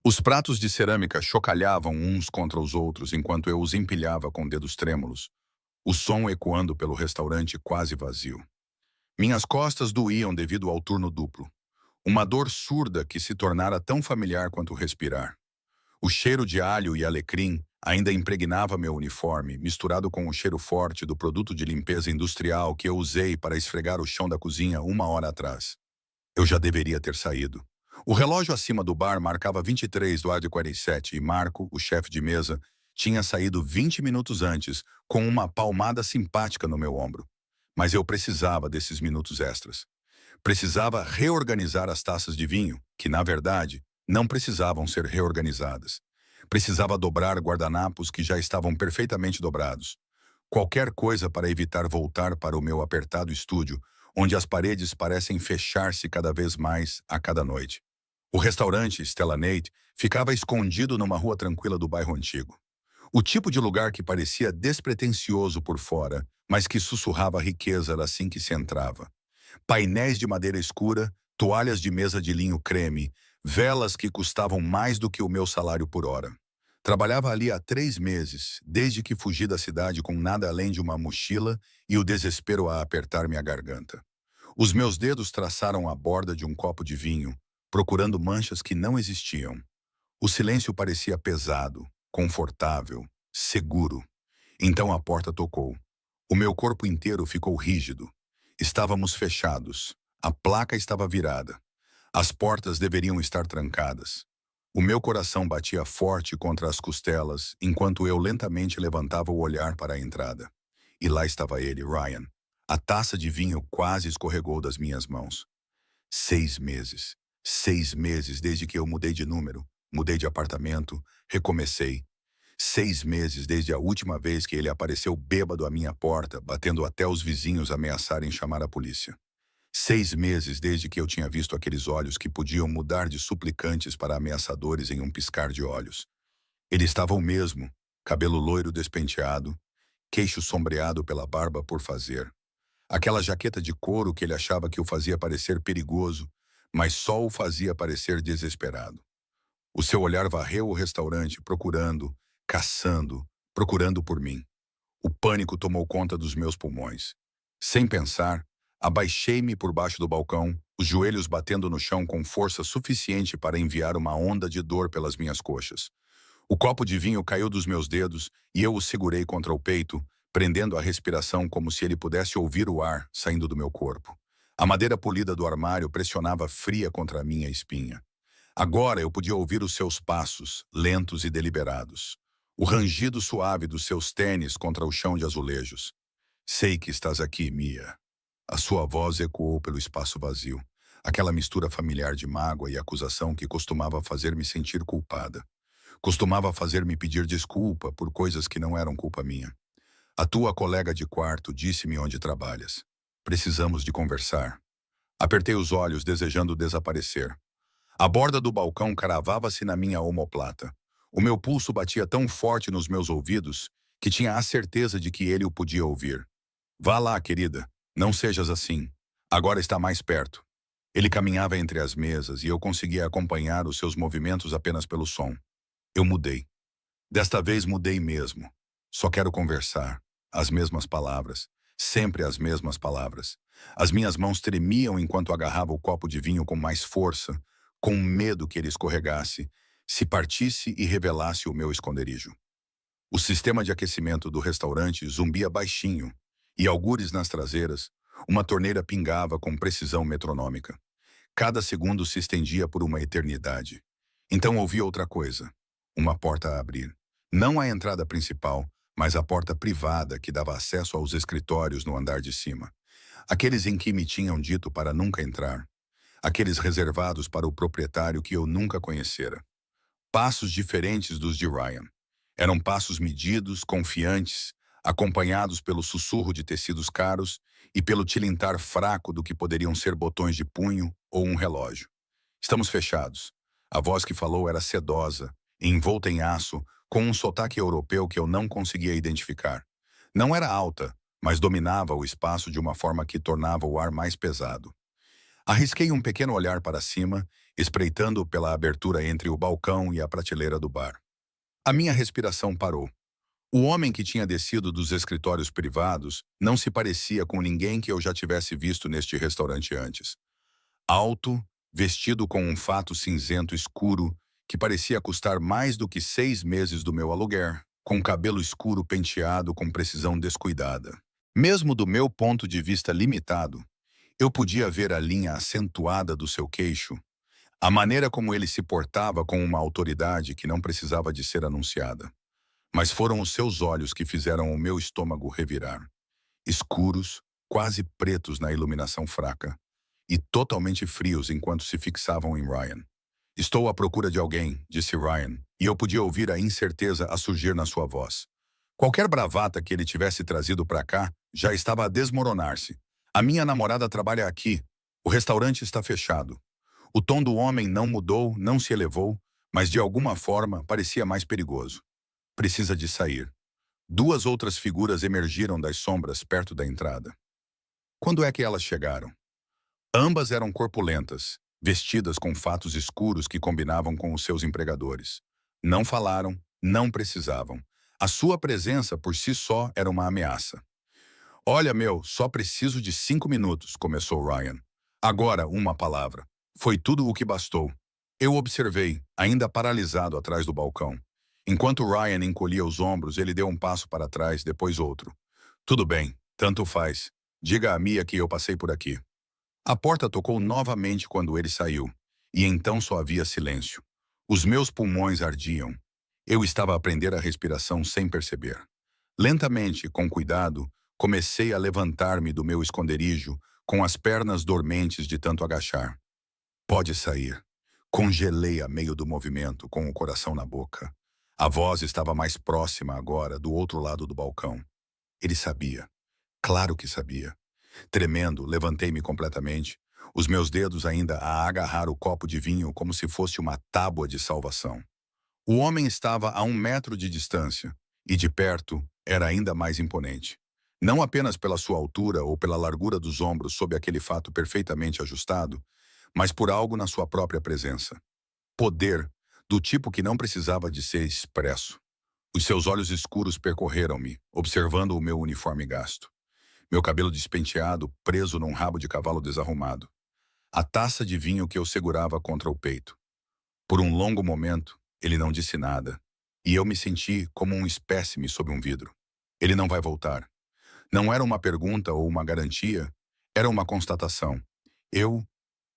Os pratos de cerâmica chocalhavam uns contra os outros enquanto eu os empilhava com dedos trêmulos, o som ecoando pelo restaurante quase vazio. Minhas costas doíam devido ao turno duplo, uma dor surda que se tornara tão familiar quanto respirar. O cheiro de alho e alecrim ainda impregnava meu uniforme, misturado com o cheiro forte do produto de limpeza industrial que eu usei para esfregar o chão da cozinha 1 hora atrás. Eu já deveria ter saído. O relógio acima do bar marcava 23 do ad 47 e Marco, o chefe de mesa, tinha saído 20 minutos antes, com uma palmada simpática no meu ombro. Mas eu precisava desses minutos extras. Precisava reorganizar as taças de vinho, que, na verdade, não precisavam ser reorganizadas. Precisava dobrar guardanapos que já estavam perfeitamente dobrados. Qualquer coisa para evitar voltar para o meu apertado estúdio, onde as paredes parecem fechar-se cada vez mais a cada noite. O restaurante Stella Nate ficava escondido numa rua tranquila do bairro antigo. O tipo de lugar que parecia despretensioso por fora, mas que sussurrava riqueza assim que se entrava. Painéis de madeira escura, toalhas de mesa de linho creme, velas que custavam mais do que o meu salário por hora. Trabalhava ali há 3 meses, desde que fugi da cidade com nada além de uma mochila e o desespero a apertar minha garganta. Os meus dedos traçaram a borda de um copo de vinho, procurando manchas que não existiam. O silêncio parecia pesado, confortável, seguro. Então a porta tocou. O meu corpo inteiro ficou rígido. Estávamos fechados. A placa estava virada. As portas deveriam estar trancadas. O meu coração batia forte contra as costelas enquanto eu lentamente levantava o olhar para a entrada. E lá estava ele, Ryan. A taça de vinho quase escorregou das minhas mãos. 6 meses. 6 meses desde que eu mudei de número, mudei de apartamento, recomecei. 6 meses desde a última vez que ele apareceu bêbado à minha porta, batendo até os vizinhos ameaçarem chamar a polícia. 6 meses desde que eu tinha visto aqueles olhos que podiam mudar de suplicantes para ameaçadores em um piscar de olhos. Ele estava o mesmo, cabelo loiro despenteado, queixo sombreado pela barba por fazer. Aquela jaqueta de couro que ele achava que o fazia parecer perigoso, mas só o fazia parecer desesperado. O seu olhar varreu o restaurante, procurando, caçando, procurando por mim. O pânico tomou conta dos meus pulmões. Sem pensar, abaixei-me por baixo do balcão, os joelhos batendo no chão com força suficiente para enviar uma onda de dor pelas minhas coxas. O copo de vinho caiu dos meus dedos e eu o segurei contra o peito, prendendo a respiração como se ele pudesse ouvir o ar saindo do meu corpo. A madeira polida do armário pressionava fria contra a minha espinha. Agora eu podia ouvir os seus passos, lentos e deliberados. O rangido suave dos seus tênis contra o chão de azulejos. Sei que estás aqui, Mia. A sua voz ecoou pelo espaço vazio. Aquela mistura familiar de mágoa e acusação que costumava fazer-me sentir culpada. Costumava fazer-me pedir desculpa por coisas que não eram culpa minha. A tua colega de quarto disse-me onde trabalhas. Precisamos de conversar. Apertei os olhos, desejando desaparecer. A borda do balcão cravava-se na minha omoplata. O meu pulso batia tão forte nos meus ouvidos que tinha a certeza de que ele o podia ouvir. Vá lá, querida. Não sejas assim. Agora está mais perto. Ele caminhava entre as mesas e eu conseguia acompanhar os seus movimentos apenas pelo som. Eu mudei. Desta vez mudei mesmo. Só quero conversar. As mesmas palavras. Sempre as mesmas palavras. As minhas mãos tremiam enquanto agarrava o copo de vinho com mais força, com medo que ele escorregasse, se partisse e revelasse o meu esconderijo. O sistema de aquecimento do restaurante zumbia baixinho, e algures nas traseiras, uma torneira pingava com precisão metronômica. Cada segundo se estendia por uma eternidade. Então ouvi outra coisa. Uma porta a abrir. Não a entrada principal, mas a porta privada que dava acesso aos escritórios no andar de cima. Aqueles em que me tinham dito para nunca entrar. Aqueles reservados para o proprietário que eu nunca conhecera. Passos diferentes dos de Ryan. Eram passos medidos, confiantes, acompanhados pelo sussurro de tecidos caros e pelo tilintar fraco do que poderiam ser botões de punho ou um relógio. Estamos fechados. A voz que falou era sedosa, envolta em aço, com um sotaque europeu que eu não conseguia identificar. Não era alta, mas dominava o espaço de uma forma que tornava o ar mais pesado. Arrisquei um pequeno olhar para cima espreitando pela abertura entre o balcão e a prateleira do bar. A minha respiração parou. O homem que tinha descido dos escritórios privados não se parecia com ninguém que eu já tivesse visto neste restaurante antes. Alto, vestido com um fato cinzento escuro que parecia custar mais do que 6 meses do meu aluguer, com cabelo escuro penteado com precisão descuidada. Mesmo do meu ponto de vista limitado, eu podia ver a linha acentuada do seu queixo, a maneira como ele se portava com uma autoridade que não precisava de ser anunciada. Mas foram os seus olhos que fizeram o meu estômago revirar. Escuros, quase pretos na iluminação fraca, e totalmente frios enquanto se fixavam em Ryan. Estou à procura de alguém, disse Ryan, e eu podia ouvir a incerteza a surgir na sua voz. Qualquer bravata que ele tivesse trazido para cá já estava a desmoronar-se. A minha namorada trabalha aqui. O restaurante está fechado. O tom do homem não mudou, não se elevou, mas de alguma forma parecia mais perigoso. Precisa de sair. Duas outras figuras emergiram das sombras perto da entrada. Quando é que elas chegaram? Ambas eram corpulentas, vestidas com fatos escuros que combinavam com os seus empregadores. Não falaram, não precisavam. A sua presença por si só era uma ameaça. Olha, só preciso de 5 minutos, começou Ryan. Agora, uma palavra. Foi tudo o que bastou. Eu observei, ainda paralisado atrás do balcão. Enquanto Ryan encolhia os ombros, ele deu um passo para trás, depois outro. Tudo bem, tanto faz. Diga a Mia que eu passei por aqui. A porta tocou novamente quando ele saiu, e então só havia silêncio. Os meus pulmões ardiam. Eu estava a aprender a respiração sem perceber. Lentamente, com cuidado, comecei a levantar-me do meu esconderijo, com as pernas dormentes de tanto agachar. Pode sair. Congelei a meio do movimento, com o coração na boca. A voz estava mais próxima agora, do outro lado do balcão. Ele sabia. Claro que sabia. Tremendo, levantei-me completamente, os meus dedos ainda a agarrar o copo de vinho como se fosse uma tábua de salvação. O homem estava a 1 metro de distância, e de perto era ainda mais imponente. Não apenas pela sua altura ou pela largura dos ombros sob aquele fato perfeitamente ajustado, mas por algo na sua própria presença. Poder, do tipo que não precisava de ser expresso. Os seus olhos escuros percorreram-me, observando o meu uniforme gasto. Meu cabelo despenteado, preso num rabo de cavalo desarrumado. A taça de vinho que eu segurava contra o peito. Por um longo momento, ele não disse nada, e eu me senti como um espécime sob um vidro. Ele não vai voltar. Não era uma pergunta ou uma garantia, era uma constatação.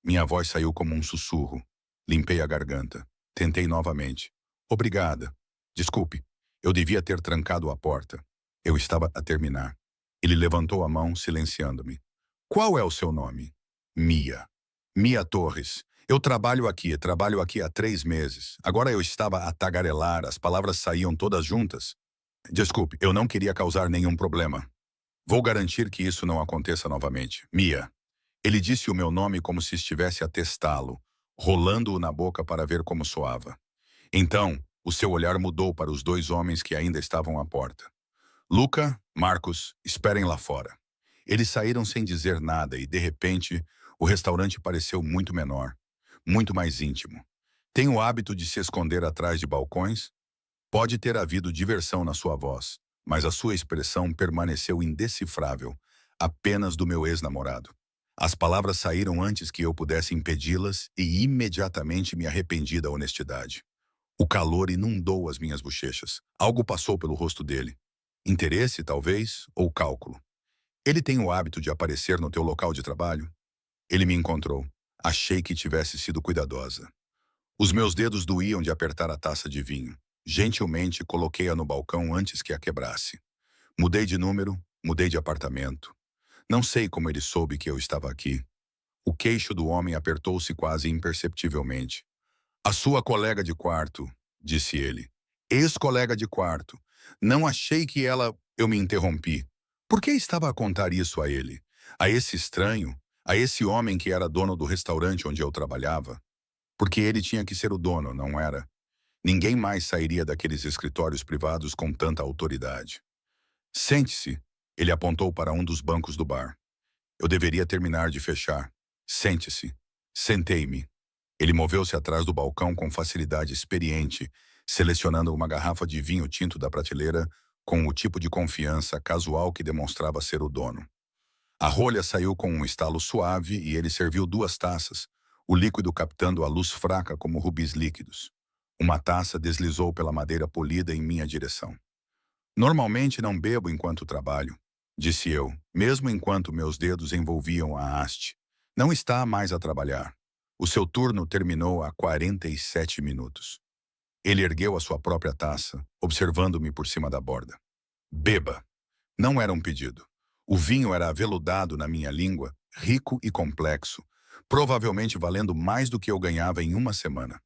Minha voz saiu como um sussurro. Limpei a garganta. Tentei novamente. Obrigada. Desculpe, eu devia ter trancado a porta. Eu estava a terminar. Ele levantou a mão, silenciando-me. Qual é o seu nome? Mia. Mia Torres. Eu trabalho aqui há 3 meses. Agora eu estava a tagarelar, as palavras saíam todas juntas. Desculpe, eu não queria causar nenhum problema. Vou garantir que isso não aconteça novamente. Mia. Ele disse o meu nome como se estivesse a testá-lo, rolando-o na boca para ver como soava. Então, o seu olhar mudou para os 2 homens que ainda estavam à porta. Luca, Marcos, esperem lá fora. Eles saíram sem dizer nada e, de repente, o restaurante pareceu muito menor, muito mais íntimo. Tem o hábito de se esconder atrás de balcões? Pode ter havido diversão na sua voz, mas a sua expressão permaneceu indecifrável, apenas do meu ex-namorado. As palavras saíram antes que eu pudesse impedi-las e imediatamente me arrependi da honestidade. O calor inundou as minhas bochechas. Algo passou pelo rosto dele. Interesse, talvez, ou cálculo. Ele tem o hábito de aparecer no teu local de trabalho? Ele me encontrou. Achei que tivesse sido cuidadosa. Os meus dedos doíam de apertar a taça de vinho. Gentilmente coloquei-a no balcão antes que a quebrasse. Mudei de número, mudei de apartamento. Não sei como ele soube que eu estava aqui. O queixo do homem apertou-se quase imperceptivelmente. A sua colega de quarto, disse ele. Ex-colega de quarto. Não achei que ela... Eu me interrompi. Por que estava a contar isso a ele? A esse estranho? A esse homem que era dono do restaurante onde eu trabalhava? Porque ele tinha que ser o dono, não era? Ninguém mais sairia daqueles escritórios privados com tanta autoridade. Sente-se. Ele apontou para um dos bancos do bar. Eu deveria terminar de fechar. Sente-se. Sentei-me. Ele moveu-se atrás do balcão com facilidade experiente, selecionando uma garrafa de vinho tinto da prateleira com o tipo de confiança casual que demonstrava ser o dono. A rolha saiu com um estalo suave e ele serviu 2 taças, o líquido captando a luz fraca como rubis líquidos. Uma taça deslizou pela madeira polida em minha direção. Normalmente não bebo enquanto trabalho, disse eu, mesmo enquanto meus dedos envolviam a haste. Não está mais a trabalhar. O seu turno terminou há 47 minutos. Ele ergueu a sua própria taça, observando-me por cima da borda. Beba. Não era um pedido. O vinho era aveludado na minha língua, rico e complexo, provavelmente valendo mais do que eu ganhava em uma semana.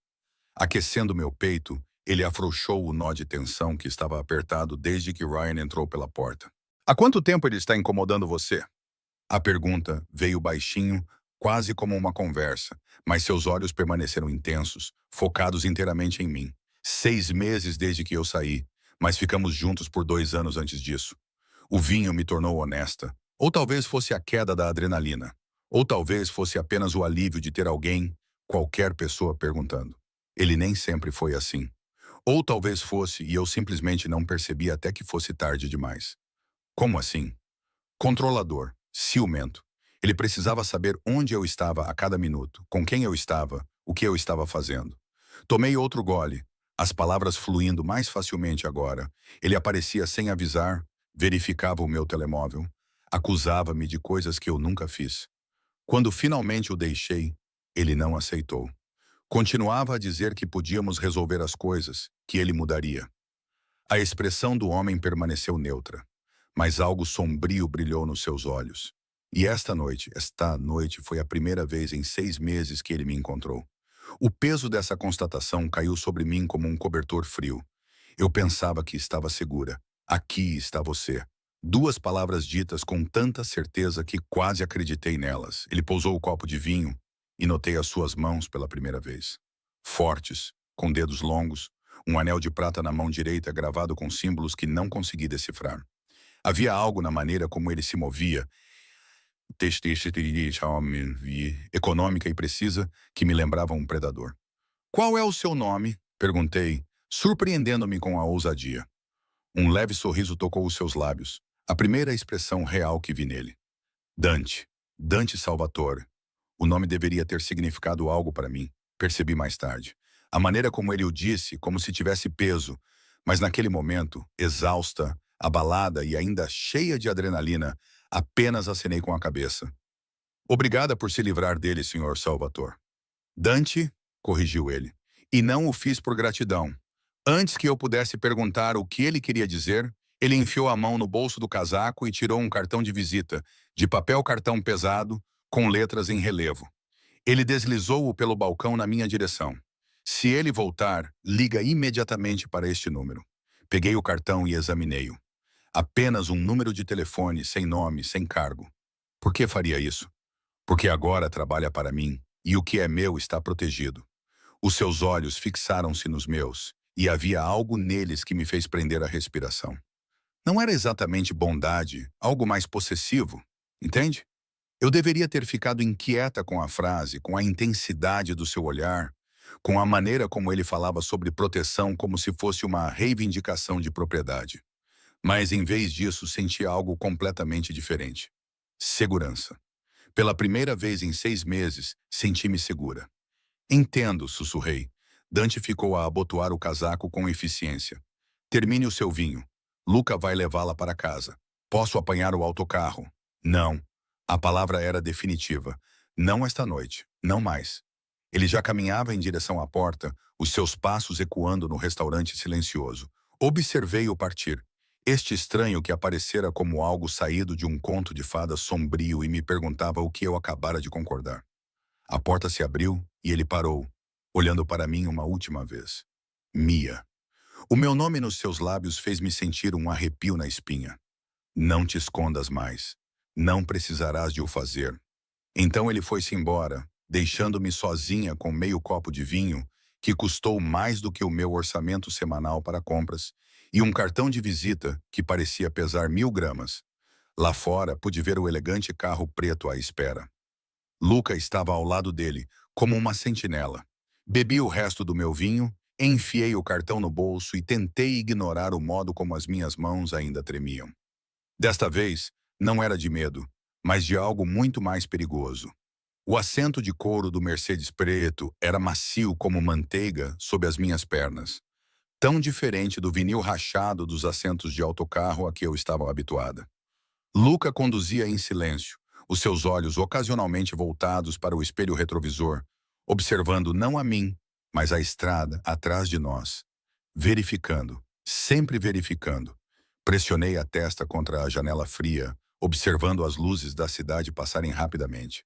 Aquecendo meu peito, ele afrouxou o nó de tensão que estava apertado desde que Ryan entrou pela porta. Há quanto tempo ele está incomodando você? A pergunta veio baixinho, quase como uma conversa, mas seus olhos permaneceram intensos, focados inteiramente em mim. 6 meses desde que eu saí, mas ficamos juntos por 2 anos antes disso. O vinho me tornou honesta. Ou talvez fosse a queda da adrenalina. Ou talvez fosse apenas o alívio de ter alguém, qualquer pessoa, perguntando. Ele nem sempre foi assim. Ou talvez fosse e eu simplesmente não percebi até que fosse tarde demais. Como assim? Controlador, ciumento. Ele precisava saber onde eu estava a cada minuto, com quem eu estava, o que eu estava fazendo. Tomei outro gole, as palavras fluindo mais facilmente agora. Ele aparecia sem avisar, verificava o meu telemóvel, acusava-me de coisas que eu nunca fiz. Quando finalmente o deixei, ele não aceitou. Continuava a dizer que podíamos resolver as coisas, que ele mudaria. A expressão do homem permaneceu neutra, mas algo sombrio brilhou nos seus olhos. E esta noite foi a primeira vez em 6 meses que ele me encontrou. O peso dessa constatação caiu sobre mim como um cobertor frio. Eu pensava que estava segura. Aqui está você. 2 palavras ditas com tanta certeza que quase acreditei nelas. Ele pousou o copo de vinho e notei as suas mãos pela primeira vez. Fortes, com dedos longos, um anel de prata na mão direita gravado com símbolos que não consegui decifrar. Havia algo na maneira como ele se movia, econômica e precisa, que me lembrava um predador. Qual é o seu nome? Perguntei, surpreendendo-me com a ousadia. Um leve sorriso tocou os seus lábios, a primeira expressão real que vi nele. Dante. Dante Salvatore. O nome deveria ter significado algo para mim, percebi mais tarde. A maneira como ele o disse, como se tivesse peso, mas naquele momento, exausta, abalada e ainda cheia de adrenalina, apenas acenei com a cabeça. Obrigada por se livrar dele, Sr. Salvatore. Dante, corrigiu ele, e não o fiz por gratidão. Antes que eu pudesse perguntar o que ele queria dizer, ele enfiou a mão no bolso do casaco e tirou um cartão de visita, de papel cartão pesado, com letras em relevo. Ele deslizou-o pelo balcão na minha direção. Se ele voltar, liga imediatamente para este número. Peguei o cartão e examinei-o. Apenas um número de telefone, sem nome, sem cargo. Por que faria isso? Porque agora trabalha para mim, e o que é meu está protegido. Os seus olhos fixaram-se nos meus, e havia algo neles que me fez prender a respiração. Não era exatamente bondade, algo mais possessivo, entende? Eu deveria ter ficado inquieta com a frase, com a intensidade do seu olhar, com a maneira como ele falava sobre proteção como se fosse uma reivindicação de propriedade. Mas, em vez disso, senti algo completamente diferente. Segurança. Pela primeira vez em 6 meses, senti-me segura. Entendo, sussurrei. Dante ficou a abotoar o casaco com eficiência. Termine o seu vinho. Luca vai levá-la para casa. Posso apanhar o autocarro? Não. A palavra era definitiva. Não esta noite. Não mais. Ele já caminhava em direção à porta, os seus passos ecoando no restaurante silencioso. Observei-o partir. Este estranho que aparecera como algo saído de um conto de fadas sombrio e me perguntava o que eu acabara de concordar. A porta se abriu e ele parou, olhando para mim uma última vez. Mia. O meu nome nos seus lábios fez-me sentir um arrepio na espinha. Não te escondas mais. Não precisarás de o fazer. Então ele foi-se embora, deixando-me sozinha com meio copo de vinho, que custou mais do que o meu orçamento semanal para compras, e um cartão de visita que parecia pesar 1000 gramas. Lá fora, pude ver o elegante carro preto à espera. Luca estava ao lado dele, como uma sentinela. Bebi o resto do meu vinho, enfiei o cartão no bolso e tentei ignorar o modo como as minhas mãos ainda tremiam. Desta vez, não era de medo, mas de algo muito mais perigoso. O assento de couro do Mercedes preto era macio como manteiga sob as minhas pernas, tão diferente do vinil rachado dos assentos de autocarro a que eu estava habituada. Luca conduzia em silêncio, os seus olhos ocasionalmente voltados para o espelho retrovisor, observando não a mim, mas a estrada atrás de nós. Verificando, sempre verificando. Pressionei a testa contra a janela fria, observando as luzes da cidade passarem rapidamente.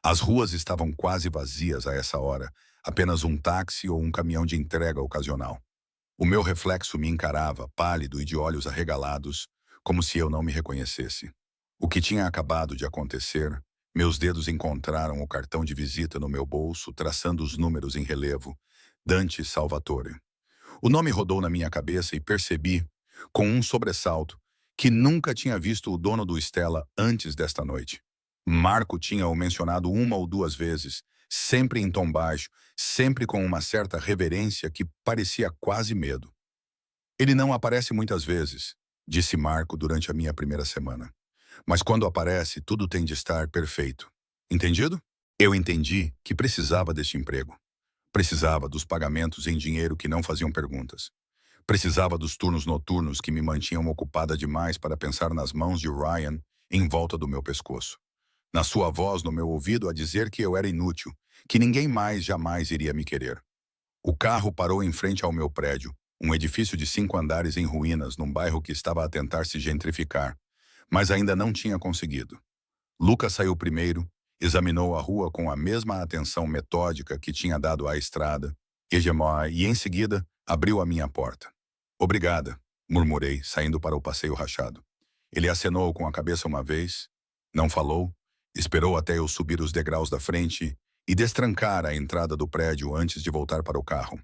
As ruas estavam quase vazias a essa hora, apenas um táxi ou um caminhão de entrega ocasional. O meu reflexo me encarava, pálido e de olhos arregalados, como se eu não me reconhecesse. O que tinha acabado de acontecer, meus dedos encontraram o cartão de visita no meu bolso, traçando os números em relevo. Dante Salvatore. O nome rodou na minha cabeça e percebi, com um sobressalto, que nunca tinha visto o dono do Stella antes desta noite. Marco tinha-o mencionado uma ou duas vezes, sempre em tom baixo, sempre com uma certa reverência que parecia quase medo. Ele não aparece muitas vezes, disse Marco durante a minha primeira semana. Mas quando aparece, tudo tem de estar perfeito. Entendido? Eu entendi que precisava deste emprego. Precisava dos pagamentos em dinheiro que não faziam perguntas. Precisava dos turnos noturnos que me mantinham ocupada demais para pensar nas mãos de Ryan em volta do meu pescoço. Na sua voz no meu ouvido a dizer que eu era inútil, que ninguém mais jamais iria me querer. O carro parou em frente ao meu prédio, um edifício de 5 andares em ruínas num bairro que estava a tentar se gentrificar, mas ainda não tinha conseguido. Lucas saiu primeiro, examinou a rua com a mesma atenção metódica que tinha dado à estrada, e em seguida abriu a minha porta. Obrigada, murmurei, saindo para o passeio rachado. Ele acenou com a cabeça uma vez, não falou, esperou até eu subir os degraus da frente e destrancar a entrada do prédio antes de voltar para o carro.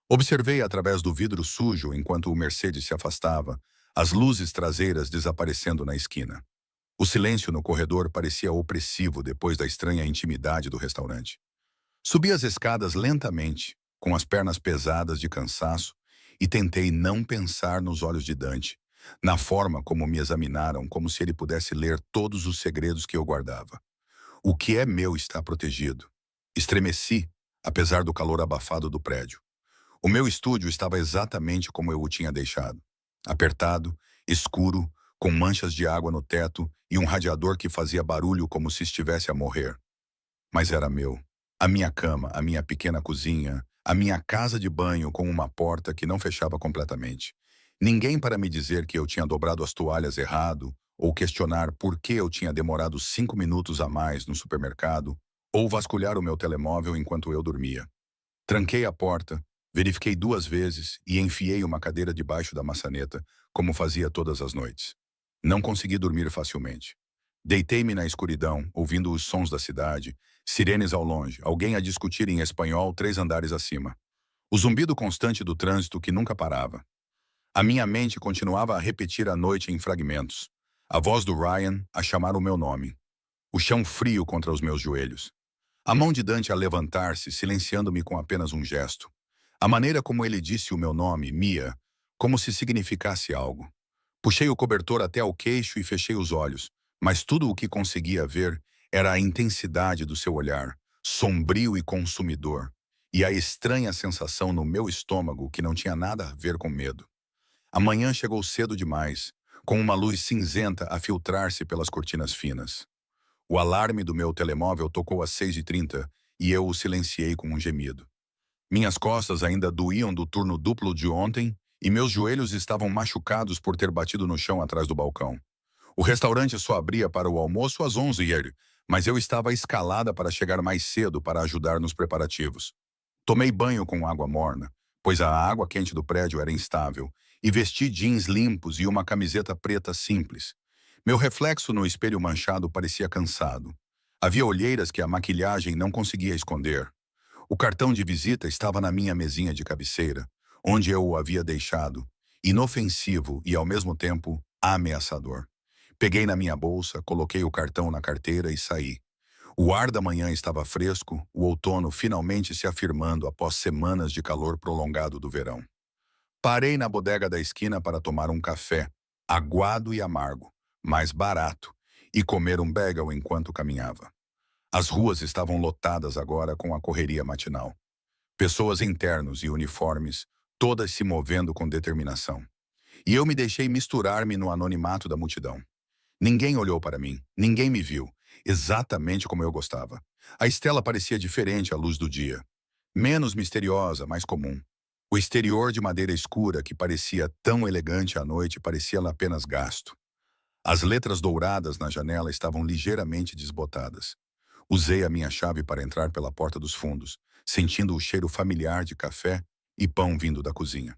Observei através do vidro sujo enquanto o Mercedes se afastava, as luzes traseiras desaparecendo na esquina. O silêncio no corredor parecia opressivo depois da estranha intimidade do restaurante. Subi as escadas lentamente, com as pernas pesadas de cansaço, e tentei não pensar nos olhos de Dante, na forma como me examinaram, como se ele pudesse ler todos os segredos que eu guardava. O que é meu está protegido. Estremeci, apesar do calor abafado do prédio. O meu estúdio estava exatamente como eu o tinha deixado. Apertado, escuro, com manchas de água no teto e um radiador que fazia barulho como se estivesse a morrer. Mas era meu. A minha cama, a minha pequena cozinha, a minha casa de banho com uma porta que não fechava completamente. Ninguém para me dizer que eu tinha dobrado as toalhas errado, ou questionar por que eu tinha demorado 5 minutos a mais no supermercado, ou vasculhar o meu telemóvel enquanto eu dormia. Tranquei a porta, verifiquei 2 vezes e enfiei uma cadeira debaixo da maçaneta, como fazia todas as noites. Não consegui dormir facilmente. Deitei-me na escuridão, ouvindo os sons da cidade, sirenes ao longe, alguém a discutir em espanhol 3 andares acima. O zumbido constante do trânsito que nunca parava. A minha mente continuava a repetir a noite em fragmentos. A voz do Ryan a chamar o meu nome. O chão frio contra os meus joelhos. A mão de Dante a levantar-se, silenciando-me com apenas um gesto. A maneira como ele disse o meu nome, Mia, como se significasse algo. Puxei o cobertor até ao queixo e fechei os olhos, mas tudo o que conseguia ver era a intensidade do seu olhar, sombrio e consumidor, e a estranha sensação no meu estômago que não tinha nada a ver com medo. A manhã chegou cedo demais, com uma luz cinzenta a filtrar-se pelas cortinas finas. O alarme do meu telemóvel tocou às 6h30 e eu o silenciei com um gemido. Minhas costas ainda doíam do turno duplo de ontem e meus joelhos estavam machucados por ter batido no chão atrás do balcão. O restaurante só abria para o almoço às 11h, mas eu estava escalada para chegar mais cedo para ajudar nos preparativos. Tomei banho com água morna, pois a água quente do prédio era instável, e vesti jeans limpos e uma camiseta preta simples. Meu reflexo no espelho manchado parecia cansado. Havia olheiras que a maquilhagem não conseguia esconder. O cartão de visita estava na minha mesinha de cabeceira, onde eu o havia deixado, inofensivo e, ao mesmo tempo, ameaçador. Peguei na minha bolsa, coloquei o cartão na carteira e saí. O ar da manhã estava fresco, o outono finalmente se afirmando após semanas de calor prolongado do verão. Parei na bodega da esquina para tomar um café, aguado e amargo, mais barato, e comer um bagel enquanto caminhava. As ruas estavam lotadas agora com a correria matinal. Pessoas em ternos e uniformes, todas se movendo com determinação. E eu me deixei misturar-me no anonimato da multidão. Ninguém olhou para mim, ninguém me viu, exatamente como eu gostava. A Estela parecia diferente à luz do dia. Menos misteriosa, mais comum. O exterior de madeira escura, que parecia tão elegante à noite, parecia apenas gasto. As letras douradas na janela estavam ligeiramente desbotadas. Usei a minha chave para entrar pela porta dos fundos, sentindo o cheiro familiar de café e pão vindo da cozinha.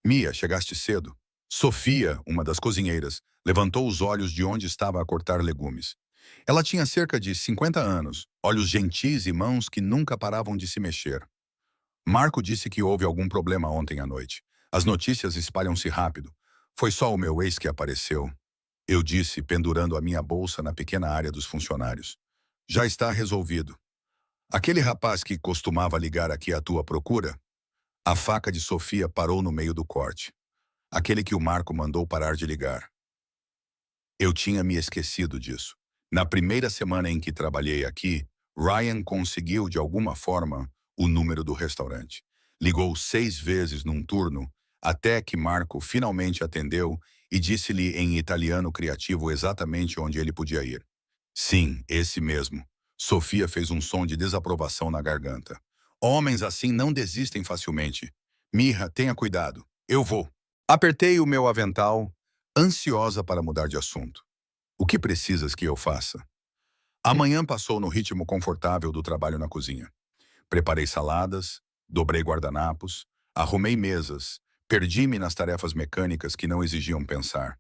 Mia, chegaste cedo. Sofia, uma das cozinheiras, levantou os olhos de onde estava a cortar legumes. Ela tinha cerca de 50 anos, olhos gentis e mãos que nunca paravam de se mexer. Marco disse que houve algum problema ontem à noite. As notícias espalham-se rápido. Foi só o meu ex que apareceu. Eu disse, pendurando a minha bolsa na pequena área dos funcionários. Já está resolvido. Aquele rapaz que costumava ligar aqui à tua procura? A faca de Sofia parou no meio do corte. Aquele que o Marco mandou parar de ligar. Eu tinha me esquecido disso. Na primeira semana em que trabalhei aqui, Ryan conseguiu, de alguma forma, o número do restaurante. Ligou 6 vezes num turno, até que Marco finalmente atendeu e disse-lhe em italiano criativo exatamente onde ele podia ir. Sim, esse mesmo. Sofia fez um som de desaprovação na garganta. Homens assim não desistem facilmente. Mirra, tenha cuidado. Eu vou. Apertei o meu avental, ansiosa para mudar de assunto. O que precisas que eu faça? A manhã passou no ritmo confortável do trabalho na cozinha. Preparei saladas, dobrei guardanapos, arrumei mesas, perdi-me nas tarefas mecânicas que não exigiam pensar.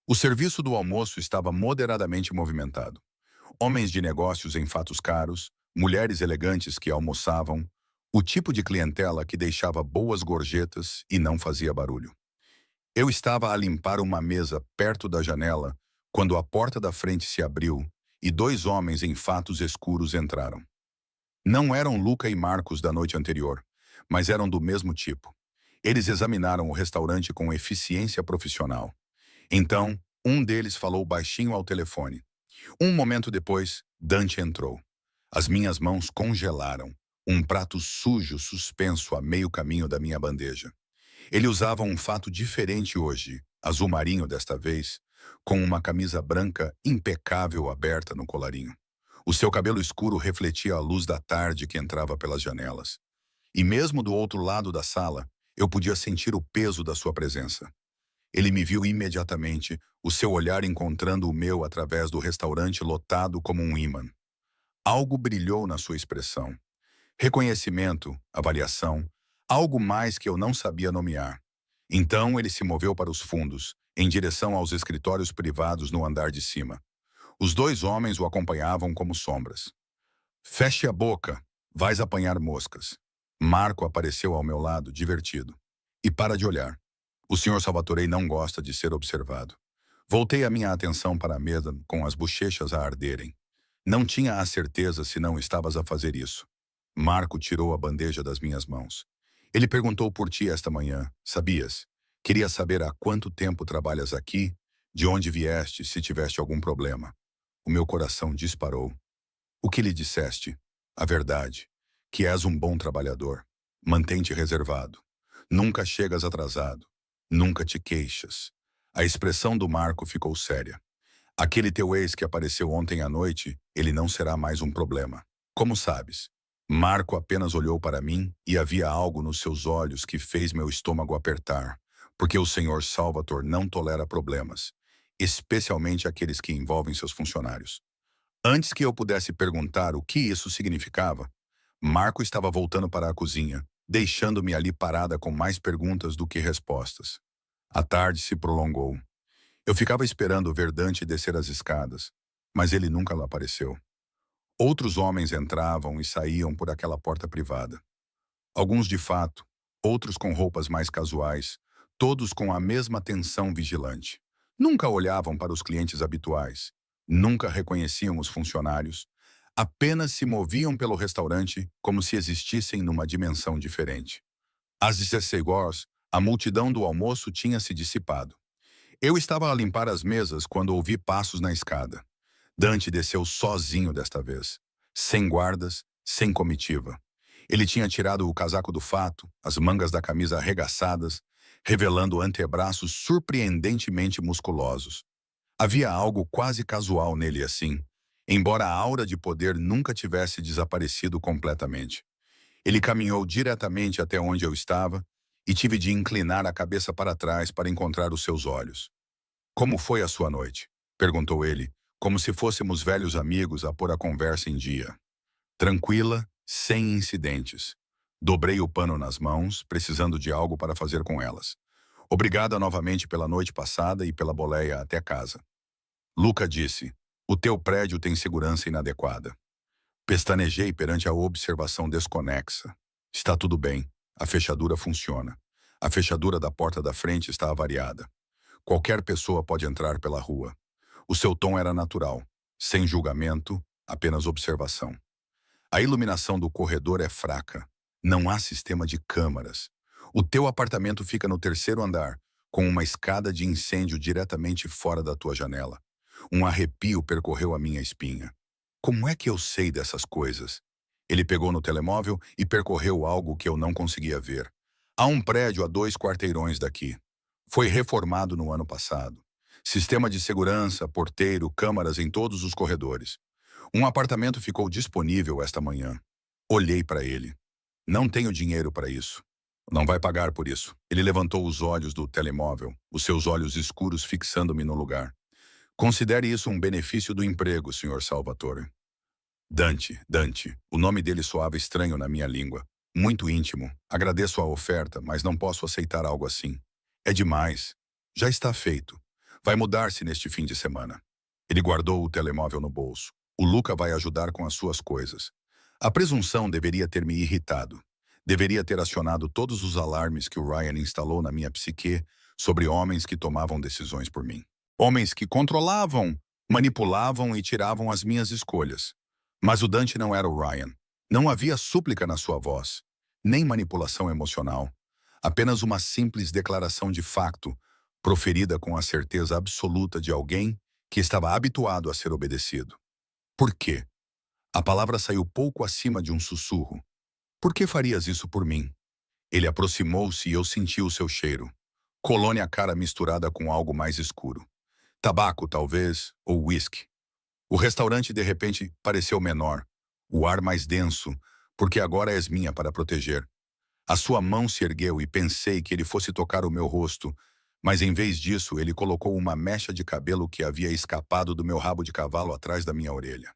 O serviço do almoço estava moderadamente movimentado. Homens de negócios em fatos caros, mulheres elegantes que almoçavam, o tipo de clientela que deixava boas gorjetas e não fazia barulho. Eu estava a limpar uma mesa perto da janela quando a porta da frente se abriu e 2 homens em fatos escuros entraram. Não eram Luca e Marcos da noite anterior, mas eram do mesmo tipo. Eles examinaram o restaurante com eficiência profissional. Então, um deles falou baixinho ao telefone. Um momento depois, Dante entrou. As minhas mãos congelaram, um prato sujo suspenso a meio caminho da minha bandeja. Ele usava um fato diferente hoje, azul marinho desta vez, com uma camisa branca impecável aberta no colarinho. O seu cabelo escuro refletia a luz da tarde que entrava pelas janelas. E mesmo do outro lado da sala, eu podia sentir o peso da sua presença. Ele me viu imediatamente, o seu olhar encontrando o meu através do restaurante lotado como um ímã. Algo brilhou na sua expressão. Reconhecimento, avaliação, algo mais que eu não sabia nomear. Então ele se moveu para os fundos, em direção aos escritórios privados no andar de cima. Os 2 homens o acompanhavam como sombras. Feche a boca, vais apanhar moscas. Marco apareceu ao meu lado, divertido. E para de olhar. O Sr. Salvatorei não gosta de ser observado. Voltei a minha atenção para a mesa com as bochechas a arderem. Não tinha a certeza se não estavas a fazer isso. Marco tirou a bandeja das minhas mãos. Ele perguntou por ti esta manhã, sabias? Queria saber há quanto tempo trabalhas aqui, de onde vieste, se tiveste algum problema. O meu coração disparou. O que lhe disseste? A verdade, que és um bom trabalhador. Mantém-te reservado. Nunca chegas atrasado. Nunca te queixas. A expressão do Marco ficou séria. Aquele teu ex que apareceu ontem à noite, ele não será mais um problema. Como sabes? Marco apenas olhou para mim e havia algo nos seus olhos que fez meu estômago apertar, porque o Sr. Salvator não tolera problemas, especialmente aqueles que envolvem seus funcionários. Antes que eu pudesse perguntar o que isso significava, Marco estava voltando para a cozinha, deixando-me ali parada com mais perguntas do que respostas. A tarde se prolongou. Eu ficava esperando ver Dante descer as escadas, mas ele nunca lá apareceu. Outros homens entravam e saíam por aquela porta privada. Alguns de fato, outros com roupas mais casuais, todos com a mesma atenção vigilante. Nunca olhavam para os clientes habituais, nunca reconheciam os funcionários. Apenas se moviam pelo restaurante como se existissem numa dimensão diferente. Às 16 horas, a multidão do almoço tinha se dissipado. Eu estava a limpar as mesas quando ouvi passos na escada. Dante desceu sozinho desta vez, sem guardas, sem comitiva. Ele tinha tirado o casaco do fato, as mangas da camisa arregaçadas, revelando antebraços surpreendentemente musculosos. Havia algo quase casual nele assim, embora a aura de poder nunca tivesse desaparecido completamente. Ele caminhou diretamente até onde eu estava e tive de inclinar a cabeça para trás para encontrar os seus olhos. "Como foi a sua noite?" perguntou ele, como se fôssemos velhos amigos a pôr a conversa em dia. "Tranquila, sem incidentes." Dobrei o pano nas mãos, precisando de algo para fazer com elas. "Obrigada novamente pela noite passada e pela boleia até casa." Luca disse, "O teu prédio tem segurança inadequada." Pestanejei perante a observação desconexa. "Está tudo bem. A fechadura funciona. A fechadura da porta da frente está avariada. Qualquer pessoa pode entrar pela rua." O seu tom era natural, sem julgamento, apenas observação. "A iluminação do corredor é fraca. Não há sistema de câmaras. O teu apartamento fica no terceiro andar, com uma escada de incêndio diretamente fora da tua janela." Um arrepio percorreu a minha espinha. "Como é que eu sei dessas coisas?" Ele pegou no telemóvel e percorreu algo que eu não conseguia ver. "Há um prédio a 2 quarteirões daqui. Foi reformado no ano passado. Sistema de segurança, porteiro, câmaras em todos os corredores. Um apartamento ficou disponível esta manhã." Olhei para ele. "Não tenho dinheiro para isso." "Não vai pagar por isso." Ele levantou os olhos do telemóvel, os seus olhos escuros fixando-me no lugar. "Considere isso um benefício do emprego, Sr. Salvatore." Dante. O nome dele soava estranho na minha língua. Muito íntimo. "Agradeço a oferta, mas não posso aceitar algo assim. É demais. Já está feito. Vai mudar-se neste fim de semana." Ele guardou o telemóvel no bolso. "O Luca vai ajudar com as suas coisas." A presunção deveria ter me irritado. Deveria ter acionado todos os alarmes que o Ryan instalou na minha psique sobre homens que tomavam decisões por mim. Homens que controlavam, manipulavam e tiravam as minhas escolhas. Mas o Dante não era o Ryan. Não havia súplica na sua voz, nem manipulação emocional. Apenas uma simples declaração de facto, proferida com a certeza absoluta de alguém que estava habituado a ser obedecido. "Por quê?" A palavra saiu pouco acima de um sussurro. "Por que farias isso por mim?" Ele aproximou-se e eu senti o seu cheiro. Colônia cara misturada com algo mais escuro. Tabaco, talvez, ou whisky. O restaurante, de repente, pareceu menor. O ar mais denso, porque agora és minha para proteger. A sua mão se ergueu e pensei que ele fosse tocar o meu rosto, mas em vez disso ele colocou uma mecha de cabelo que havia escapado do meu rabo de cavalo atrás da minha orelha.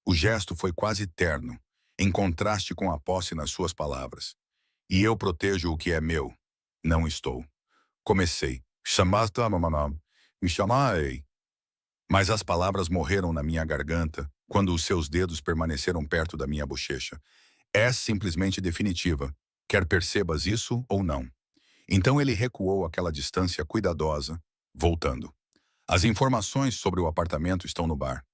O gesto foi quase terno, em contraste com a posse nas suas palavras. "E eu protejo o que é meu." "Não estou." Comecei. "Chamasta mamamam. Me chamai." Mas as palavras morreram na minha garganta quando os seus dedos permaneceram perto da minha bochecha. "É simplesmente definitiva. Quer percebas isso ou não." Então ele recuou aquela distância cuidadosa, voltando. "As informações sobre o apartamento estão no bar.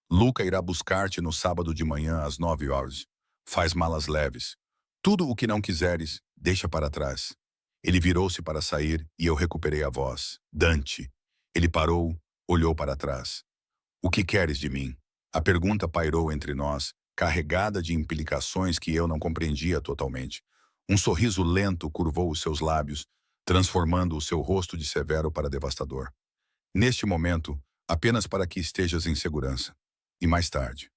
Luca irá buscar-te no sábado de manhã às 9 horas. Faz malas leves. Tudo o que não quiseres, deixa para trás." Ele virou-se para sair e eu recuperei a voz. "Dante." Ele parou, olhou para trás. "O que queres de mim?" A pergunta pairou entre nós, carregada de implicações que eu não compreendia totalmente. Um sorriso lento curvou os seus lábios, transformando o seu rosto de severo para devastador. "Neste momento, apenas para que estejas em segurança. E mais tarde."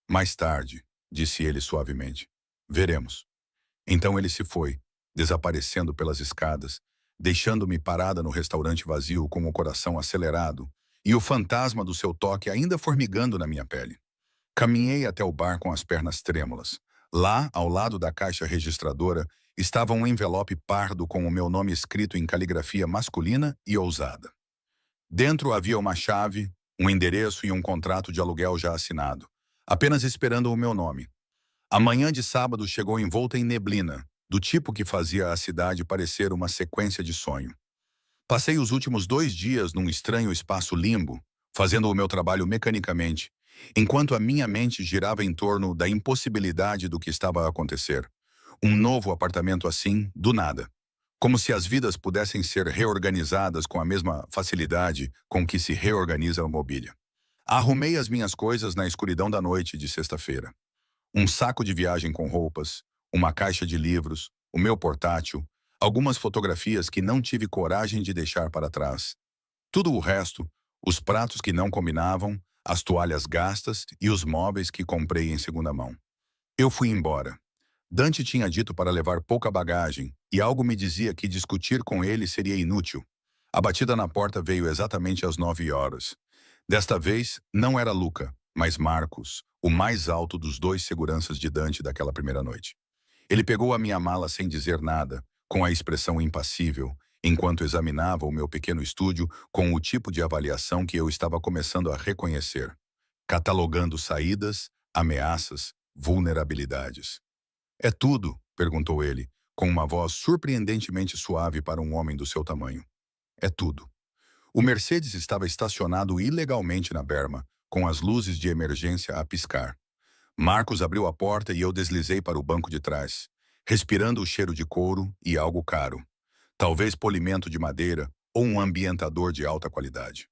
"Mais tarde," disse ele suavemente. "Veremos." Então ele se foi, desaparecendo pelas escadas, deixando-me parada no restaurante vazio com o coração acelerado e o fantasma do seu toque ainda formigando na minha pele. Caminhei até o bar com as pernas trêmulas. Lá, ao lado da caixa registradora, estava um envelope pardo com o meu nome escrito em caligrafia masculina e ousada. Dentro havia uma chave, um endereço e um contrato de aluguel já assinado, apenas esperando o meu nome. A manhã de sábado chegou envolta em neblina, do tipo que fazia a cidade parecer uma sequência de sonho. Passei os últimos 2 dias num estranho espaço limbo, fazendo o meu trabalho mecanicamente, enquanto a minha mente girava em torno da impossibilidade do que estava a acontecer. Um novo apartamento assim, do nada. Como se as vidas pudessem ser reorganizadas com a mesma facilidade com que se reorganiza a mobília. Arrumei as minhas coisas na escuridão da noite de sexta-feira. Um saco de viagem com roupas, uma caixa de livros, o meu portátil, algumas fotografias que não tive coragem de deixar para trás. Tudo o resto, os pratos que não combinavam, as toalhas gastas e os móveis que comprei em segunda mão. Eu fui embora. Dante tinha dito para levar pouca bagagem, e algo me dizia que discutir com ele seria inútil. A batida na porta veio exatamente às 9 horas. Desta vez, não era Luca, mas Marcos, o mais alto dos dois seguranças de Dante daquela primeira noite. Ele pegou a minha mala sem dizer nada, com a expressão impassível, enquanto examinava o meu pequeno estúdio com o tipo de avaliação que eu estava começando a reconhecer, catalogando saídas, ameaças, vulnerabilidades. "É tudo?", perguntou ele, com uma voz surpreendentemente suave para um homem do seu tamanho. "É tudo." O Mercedes estava estacionado ilegalmente na berma, com as luzes de emergência a piscar. Marcos abriu a porta e eu deslizei para o banco de trás, respirando o cheiro de couro e algo caro. Talvez polimento de madeira ou um ambientador de alta qualidade.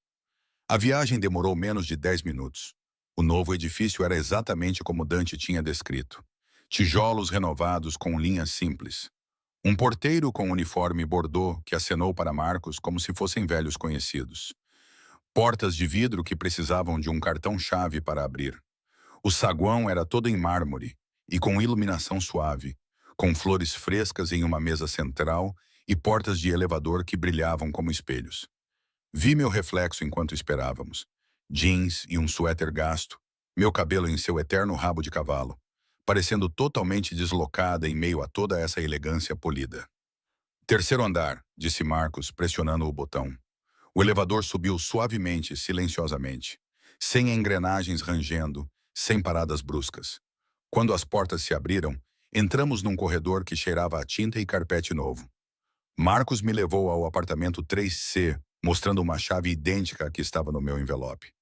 A viagem demorou menos de 10 minutos. O novo edifício era exatamente como Dante tinha descrito. Tijolos renovados com linhas simples. Um porteiro com uniforme bordô que acenou para Marcos como se fossem velhos conhecidos. Portas de vidro que precisavam de um cartão-chave para abrir. O saguão era todo em mármore e com iluminação suave, com flores frescas em uma mesa central e portas de elevador que brilhavam como espelhos. Vi meu reflexo enquanto esperávamos. Jeans e um suéter gasto, meu cabelo em seu eterno rabo de cavalo, parecendo totalmente deslocada em meio a toda essa elegância polida. "Terceiro andar", disse Marcos, pressionando o botão. O elevador subiu suavemente, silenciosamente, sem engrenagens rangendo, sem paradas bruscas. Quando as portas se abriram, entramos num corredor que cheirava a tinta e carpete novo. Marcos me levou ao apartamento 3C, mostrando uma chave idêntica à que estava no meu envelope.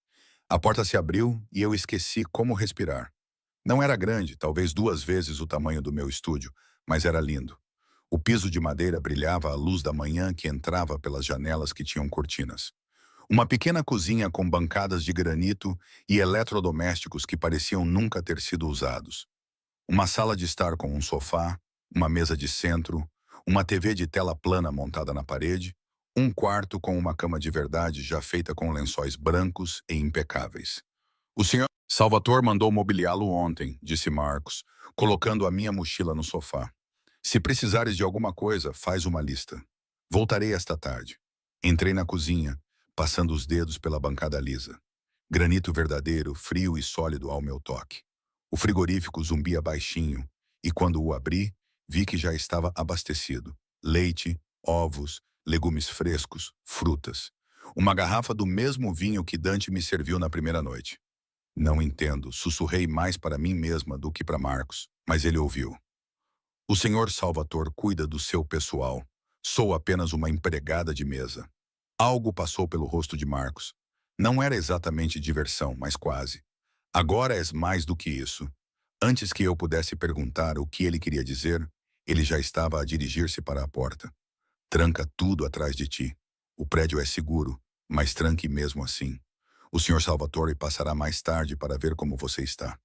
A porta se abriu e eu esqueci como respirar. Não era grande, talvez 2 vezes o tamanho do meu estúdio, mas era lindo. O piso de madeira brilhava à luz da manhã que entrava pelas janelas que tinham cortinas. Uma pequena cozinha com bancadas de granito e eletrodomésticos que pareciam nunca ter sido usados. Uma sala de estar com um sofá, uma mesa de centro, uma TV de tela plana montada na parede, um quarto com uma cama de verdade já feita com lençóis brancos e impecáveis. "O senhor Salvatore mandou mobiliá-lo ontem", disse Marcos, colocando a minha mochila no sofá. "Se precisares de alguma coisa, faz uma lista. Voltarei esta tarde." Entrei na cozinha, passando os dedos pela bancada lisa. Granito verdadeiro, frio e sólido ao meu toque. O frigorífico zumbia baixinho, e quando o abri, vi que já estava abastecido. Leite, ovos, legumes frescos, frutas. Uma garrafa do mesmo vinho que Dante me serviu na primeira noite. "Não entendo", sussurrei mais para mim mesma do que para Marcos, mas ele ouviu. "O senhor Salvatore cuida do seu pessoal. Sou apenas uma empregada de mesa." Algo passou pelo rosto de Marcos. Não era exatamente diversão, mas quase. "Agora és mais do que isso." Antes que eu pudesse perguntar o que ele queria dizer, ele já estava a dirigir-se para a porta. "Tranca tudo atrás de ti. O prédio é seguro, mas tranque mesmo assim. O senhor Salvatore passará mais tarde para ver como você está."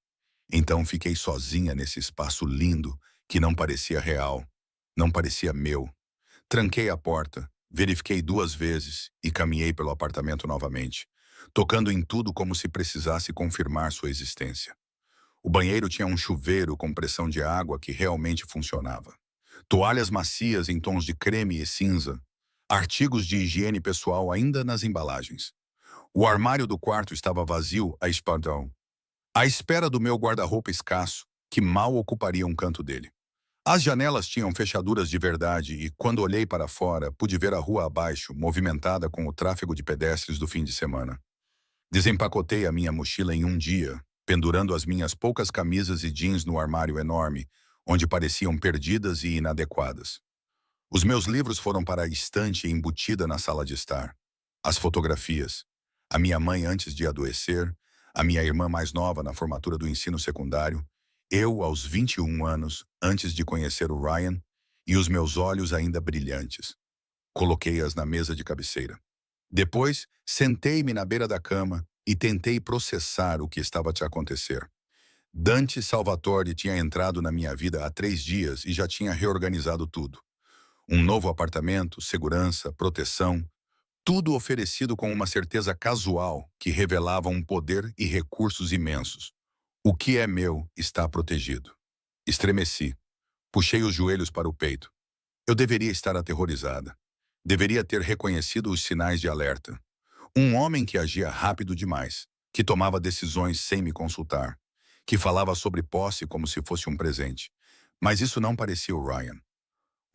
Então fiquei sozinha nesse espaço lindo que não parecia real, não parecia meu. Tranquei a porta, verifiquei 2 vezes e caminhei pelo apartamento novamente, tocando em tudo como se precisasse confirmar sua existência. O banheiro tinha um chuveiro com pressão de água que realmente funcionava. Toalhas macias em tons de creme e cinza. Artigos de higiene pessoal ainda nas embalagens. O armário do quarto estava vazio à espera do meu guarda-roupa escasso, que mal ocuparia um canto dele. As janelas tinham fechaduras de verdade e, quando olhei para fora, pude ver a rua abaixo, movimentada com o tráfego de pedestres do fim de semana. Desempacotei a minha mochila em um dia, pendurando as minhas poucas camisas e jeans no armário enorme, onde pareciam perdidas e inadequadas. Os meus livros foram para a estante embutida na sala de estar. As fotografias. A minha mãe antes de adoecer, A minha irmã mais nova na formatura do ensino secundário, eu aos 21 anos, antes de conhecer o Ryan, e os meus olhos ainda brilhantes. Coloquei-as na mesa de cabeceira. Depois, sentei-me na beira da cama e tentei processar o que estava a acontecer. Dante Salvatore tinha entrado na minha vida há 3 dias e já tinha reorganizado tudo. Um novo apartamento, segurança, proteção, tudo oferecido com uma certeza casual que revelava um poder e recursos imensos. O que é meu está protegido. Estremeci. Puxei os joelhos para o peito. Eu deveria estar aterrorizada. Deveria ter reconhecido os sinais de alerta. Um homem que agia rápido demais, que tomava decisões sem me consultar, que falava sobre posse como se fosse um presente. Mas isso não parecia o Ryan.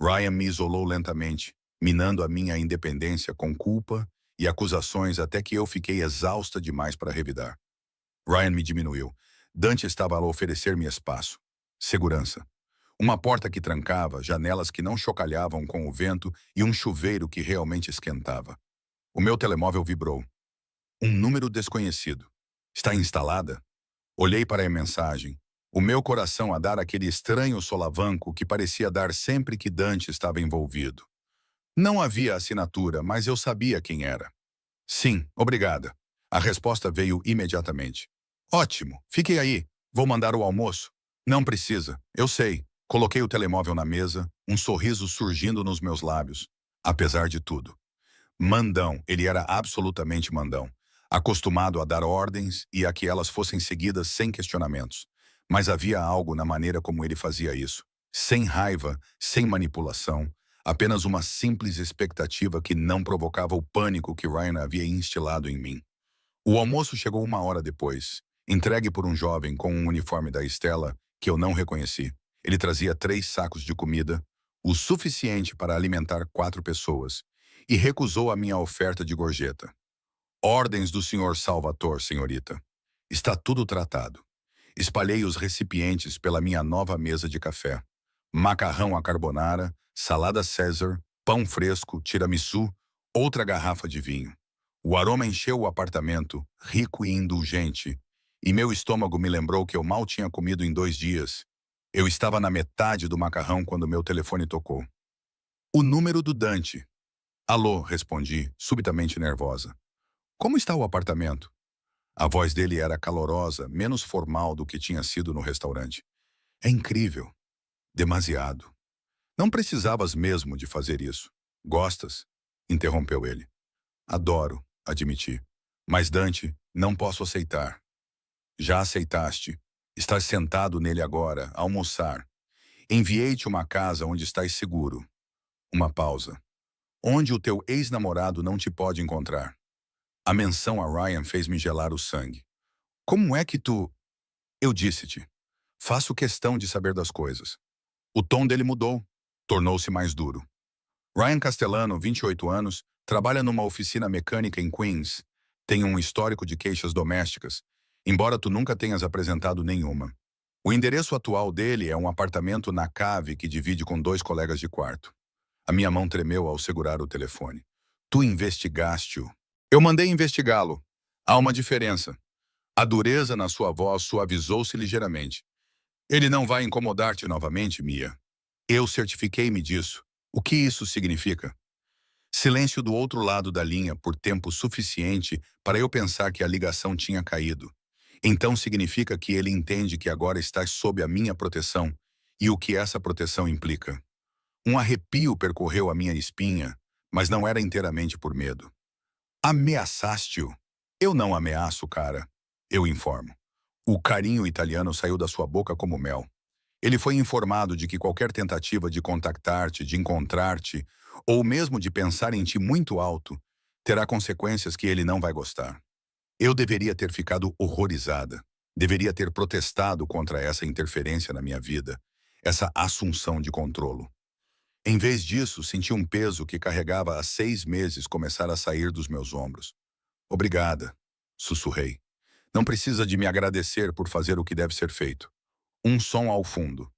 Ryan me isolou lentamente, minando a minha independência com culpa e acusações até que eu fiquei exausta demais para revidar. Ryan me diminuiu. Dante estava a oferecer-me espaço. Segurança. Uma porta que trancava, janelas que não chocalhavam com o vento e um chuveiro que realmente esquentava. O meu telemóvel vibrou. Um número desconhecido. Está instalada? Olhei para a mensagem. O meu coração a dar aquele estranho solavanco que parecia dar sempre que Dante estava envolvido. Não havia assinatura, mas eu sabia quem era. Sim, obrigada. A resposta veio imediatamente. Ótimo, fique aí. Vou mandar o almoço. Não precisa, eu sei. Coloquei o telemóvel na mesa, um sorriso surgindo nos meus lábios. Apesar de tudo. Mandão, ele era absolutamente mandão. Acostumado a dar ordens e a que elas fossem seguidas sem questionamentos. Mas havia algo na maneira como ele fazia isso. Sem raiva, sem manipulação, apenas uma simples expectativa que não provocava o pânico que Ryan havia instilado em mim. O almoço chegou 1 hora depois, entregue por um jovem com um uniforme da Stella que eu não reconheci. Ele trazia 3 sacos de comida, o suficiente para alimentar 4 pessoas, e recusou a minha oferta de gorjeta. Ordens do Sr. Salvatore, senhorita. Está tudo tratado. Espalhei os recipientes pela minha nova mesa de café. Macarrão à carbonara, salada César, pão fresco, tiramisu, outra garrafa de vinho. O aroma encheu o apartamento, rico e indulgente, e meu estômago me lembrou que eu mal tinha comido em 2 dias. Eu estava na metade do macarrão quando meu telefone tocou. O número do Dante. Alô, respondi, subitamente nervosa. Como está o apartamento? A voz dele era calorosa, menos formal do que tinha sido no restaurante. É incrível. Demasiado. Não precisavas mesmo de fazer isso. Gostas? Interrompeu ele. Adoro, admiti. Mas Dante, não posso aceitar. Já aceitaste. Estás sentado nele agora, a almoçar. Enviei-te uma casa onde estás seguro. Uma pausa. Onde o teu ex-namorado não te pode encontrar. A menção a Ryan fez-me gelar o sangue. Como é que tu... Eu disse-te. Faço questão de saber das coisas. O tom dele mudou. Tornou-se mais duro. Ryan Castellano, 28 anos, trabalha numa oficina mecânica em Queens. Tem um histórico de queixas domésticas, embora tu nunca tenhas apresentado nenhuma. O endereço atual dele é um apartamento na Cave que divide com 2 colegas de quarto. A minha mão tremeu ao segurar o telefone. Tu investigaste-o. Eu mandei investigá-lo. Há uma diferença. A dureza na sua voz suavizou-se ligeiramente. Ele não vai incomodar-te novamente, Mia. Eu certifiquei-me disso. O que isso significa? Silêncio do outro lado da linha por tempo suficiente para eu pensar que a ligação tinha caído. Então significa que ele entende que agora estás sob a minha proteção e o que essa proteção implica. Um arrepio percorreu a minha espinha, mas não era inteiramente por medo. Ameaçaste-o? Eu não ameaço, cara. Eu informo. O carinho italiano saiu da sua boca como mel. Ele foi informado de que qualquer tentativa de contactar-te, de encontrar-te, ou mesmo de pensar em ti muito alto, terá consequências que ele não vai gostar. Eu deveria ter ficado horrorizada. Deveria ter protestado contra essa interferência na minha vida, essa assunção de controlo. Em vez disso, senti um peso que carregava há 6 meses começar a sair dos meus ombros. Obrigada, sussurrei. Não precisa de me agradecer por fazer o que deve ser feito. Um som ao fundo.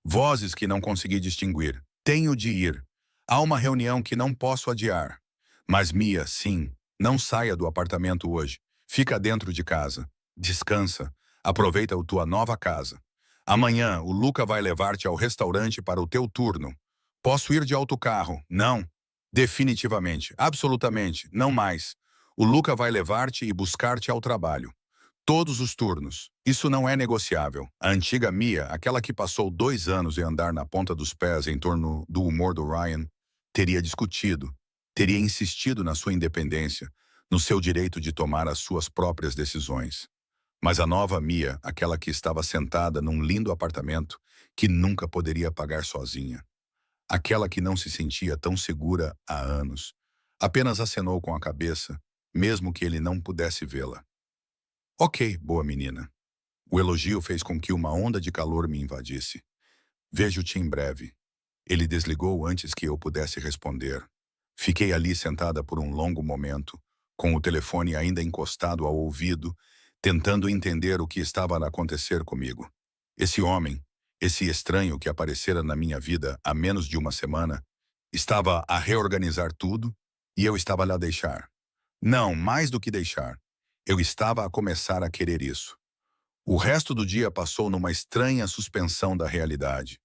Vozes que não consegui distinguir. Tenho de ir. Há uma reunião que não posso adiar. Mas Mia, sim, não saia do apartamento hoje. Fica dentro de casa. Descansa. Aproveita a tua nova casa. Amanhã, o Luca vai levar-te ao restaurante para o teu turno. Posso ir de autocarro? Não. Definitivamente. Absolutamente. Não mais. O Luca vai levar-te e buscar-te ao trabalho. Todos os turnos. Isso não é negociável. A antiga Mia, aquela que passou 2 anos em andar na ponta dos pés em torno do humor do Ryan, teria discutido, teria insistido na sua independência, no seu direito de tomar as suas próprias decisões. Mas a nova Mia, aquela que estava sentada num lindo apartamento que nunca poderia pagar sozinha, aquela que não se sentia tão segura há anos, apenas acenou com a cabeça, mesmo que ele não pudesse vê-la. Ok, boa menina. O elogio fez com que uma onda de calor me invadisse. Vejo-te em breve. Ele desligou antes que eu pudesse responder. Fiquei ali sentada por um longo momento, com o telefone ainda encostado ao ouvido, tentando entender o que estava a acontecer comigo. Esse homem, esse estranho que aparecera na minha vida há menos de uma semana, estava a reorganizar tudo e eu estava a deixar. Não, mais do que deixar. Eu estava a começar a querer isso. O resto do dia passou numa estranha suspensão da realidade.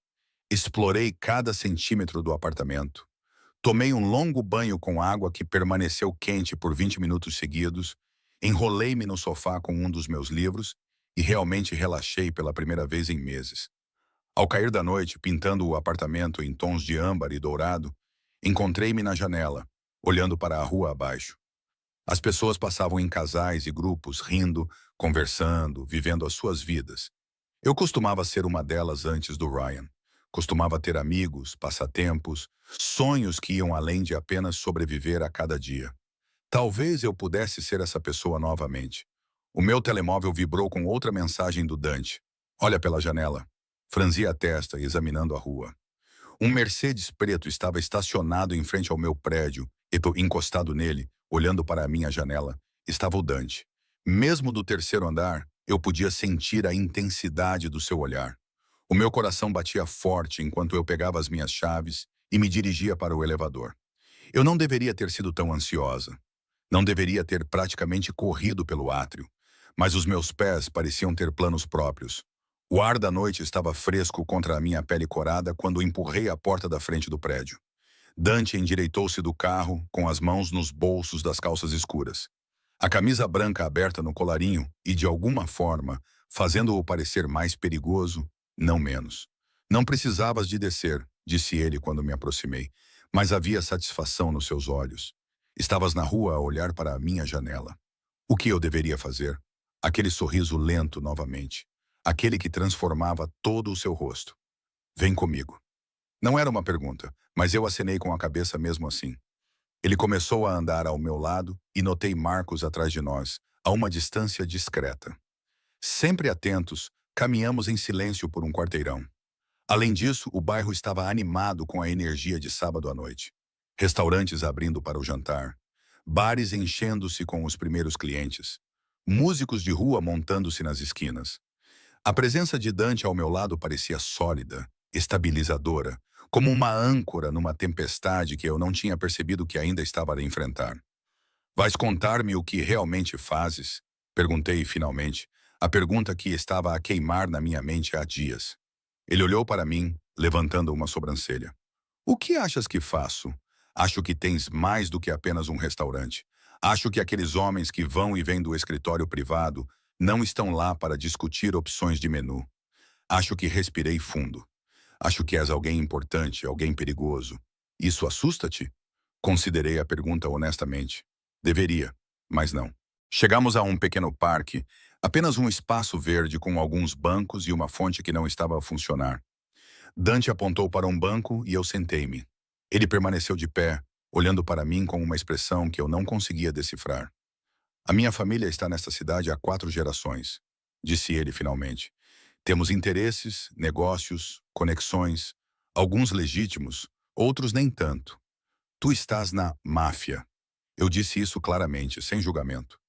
Explorei cada centímetro do apartamento. Tomei um longo banho com água que permaneceu quente por 20 minutos seguidos. Enrolei-me no sofá com um dos meus livros e realmente relaxei pela primeira vez em meses. Ao cair da noite, pintando o apartamento em tons de âmbar e dourado, encontrei-me na janela, olhando para a rua abaixo. As pessoas passavam em casais e grupos, rindo, conversando, vivendo as suas vidas. Eu costumava ser uma delas antes do Ryan. Costumava ter amigos, passatempos, sonhos que iam além de apenas sobreviver a cada dia. Talvez eu pudesse ser essa pessoa novamente. O meu telemóvel vibrou com outra mensagem do Dante. Olha pela janela. Franzi a testa, examinando a rua. Um Mercedes preto estava estacionado em frente ao meu prédio e, encostado nele, olhando para a minha janela, estava o Dante. Mesmo do terceiro andar, eu podia sentir a intensidade do seu olhar. O meu coração batia forte enquanto eu pegava as minhas chaves e me dirigia para o elevador. Eu não deveria ter sido tão ansiosa. Não deveria ter praticamente corrido pelo átrio. Mas os meus pés pareciam ter planos próprios. O ar da noite estava fresco contra a minha pele corada quando empurrei a porta da frente do prédio. Dante endireitou-se do carro, com as mãos nos bolsos das calças escuras. A camisa branca aberta no colarinho e, de alguma forma, fazendo-o parecer mais perigoso, não menos. Não precisavas de descer, disse ele quando me aproximei, mas havia satisfação nos seus olhos. Estavas na rua a olhar para a minha janela. O que eu deveria fazer? Aquele sorriso lento novamente. Aquele que transformava todo o seu rosto. Vem comigo. Não era uma pergunta, mas eu acenei com a cabeça mesmo assim. Ele começou a andar ao meu lado e notei Marcos atrás de nós, a uma distância discreta. Sempre atentos, caminhamos em silêncio por um quarteirão. Além disso, o bairro estava animado com a energia de sábado à noite. Restaurantes abrindo para o jantar, bares enchendo-se com os primeiros clientes, músicos de rua montando-se nas esquinas. A presença de Dante ao meu lado parecia sólida, estabilizadora, como uma âncora numa tempestade que eu não tinha percebido que ainda estava a enfrentar. Vais contar-me o que realmente fazes? Perguntei finalmente, a pergunta que estava a queimar na minha mente há dias. Ele olhou para mim, levantando uma sobrancelha. O que achas que faço? Acho que tens mais do que apenas um restaurante. Acho que aqueles homens que vão e vêm do escritório privado não estão lá para discutir opções de menu. Acho que respirei fundo. Acho que és alguém importante, alguém perigoso. Isso assusta-te? Considerei a pergunta honestamente. Deveria, mas não. Chegamos a um pequeno parque, apenas um espaço verde com alguns bancos e uma fonte que não estava a funcionar. Dante apontou para um banco e eu sentei-me. Ele permaneceu de pé, olhando para mim com uma expressão que eu não conseguia decifrar. A minha família está nesta cidade há 4 gerações, disse ele finalmente. Temos interesses, negócios, conexões, alguns legítimos, outros nem tanto. Tu estás na máfia. Eu disse isso claramente, sem julgamento.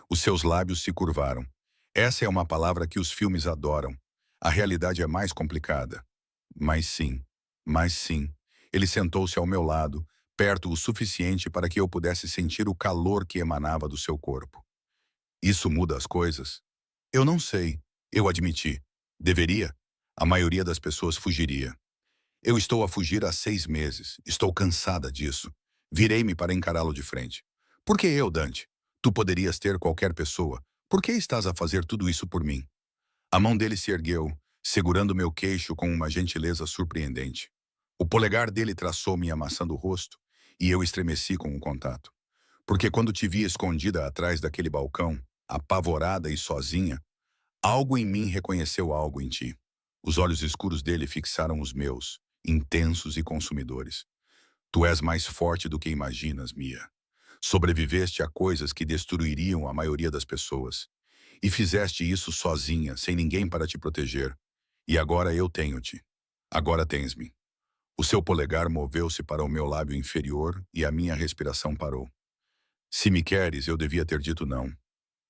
Os seus lábios se curvaram. Essa é uma palavra que os filmes adoram. A realidade é mais complicada. Mas sim, mas sim. Ele sentou-se ao meu lado, perto o suficiente para que eu pudesse sentir o calor que emanava do seu corpo. Isso muda as coisas? Eu não sei. Eu admiti. Deveria? A maioria das pessoas fugiria. Eu estou a fugir há 6 meses. Estou cansada disso. Virei-me para encará-lo de frente. Por que eu, Dante? Tu poderias ter qualquer pessoa. Por que estás a fazer tudo isso por mim? A mão dele se ergueu, segurando meu queixo com uma gentileza surpreendente. O polegar dele traçou minha maçã do rosto, e eu estremeci com o contato. Porque quando te vi escondida atrás daquele balcão, apavorada e sozinha, algo em mim reconheceu algo em ti. Os olhos escuros dele fixaram os meus, intensos e consumidores. Tu és mais forte do que imaginas, Mia. Sobreviveste a coisas que destruiriam a maioria das pessoas. E fizeste isso sozinha, sem ninguém para te proteger. E agora eu tenho-te. Agora tens-me. O seu polegar moveu-se para o meu lábio inferior e a minha respiração parou. Se me queres, eu devia ter dito não.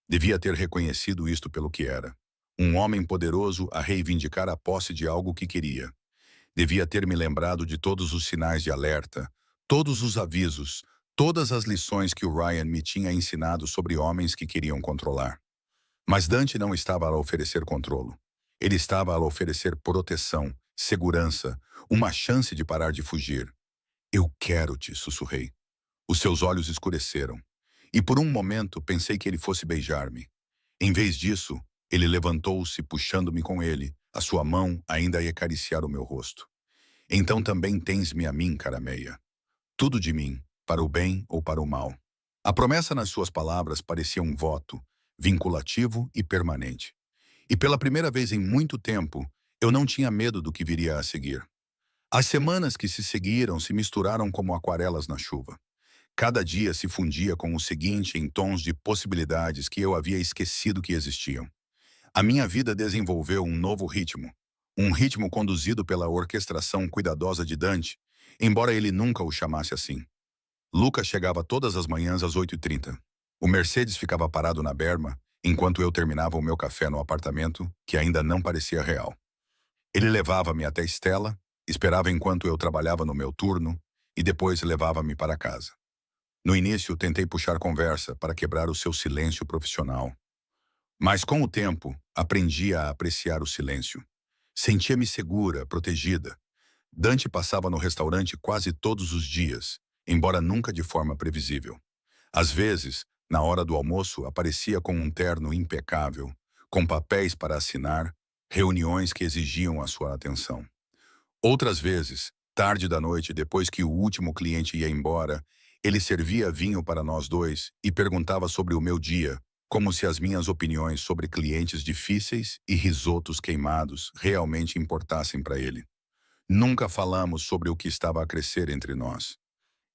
Devia ter reconhecido isto pelo que era. Um homem poderoso a reivindicar a posse de algo que queria. Devia ter me lembrado de todos os sinais de alerta, todos os avisos, todas as lições que o Ryan me tinha ensinado sobre homens que queriam controlar. Mas Dante não estava a oferecer controlo. Ele estava a oferecer proteção, segurança, uma chance de parar de fugir. Eu quero-te, sussurrei. Os seus olhos escureceram. E por um momento pensei que ele fosse beijar-me. Em vez disso, ele levantou-se puxando-me com ele, a sua mão ainda ia acariciar o meu rosto. Então também tens-me a mim, cara meia. Tudo de mim, para o bem ou para o mal. A promessa nas suas palavras parecia um voto, vinculativo e permanente. E pela primeira vez em muito tempo, eu não tinha medo do que viria a seguir. As semanas que se seguiram se misturaram como aquarelas na chuva. Cada dia se fundia com o seguinte em tons de possibilidades que eu havia esquecido que existiam. A minha vida desenvolveu um novo ritmo. Um ritmo conduzido pela orquestração cuidadosa de Dante, embora ele nunca o chamasse assim. Lucas chegava todas as manhãs às 8h30. O Mercedes ficava parado na berma, enquanto eu terminava o meu café no apartamento, que ainda não parecia real. Ele levava-me até Stella, esperava enquanto eu trabalhava no meu turno, e depois levava-me para casa. No início, tentei puxar conversa para quebrar o seu silêncio profissional. Mas com o tempo, aprendi a apreciar o silêncio. Sentia-me segura, protegida. Dante passava no restaurante quase todos os dias, embora nunca de forma previsível. Às vezes, na hora do almoço, aparecia com um terno impecável, com papéis para assinar, reuniões que exigiam a sua atenção. Outras vezes, tarde da noite, depois que o último cliente ia embora, ele servia vinho para nós dois e perguntava sobre o meu dia, como se as minhas opiniões sobre clientes difíceis e risotos queimados realmente importassem para ele. Nunca falamos sobre o que estava a crescer entre nós.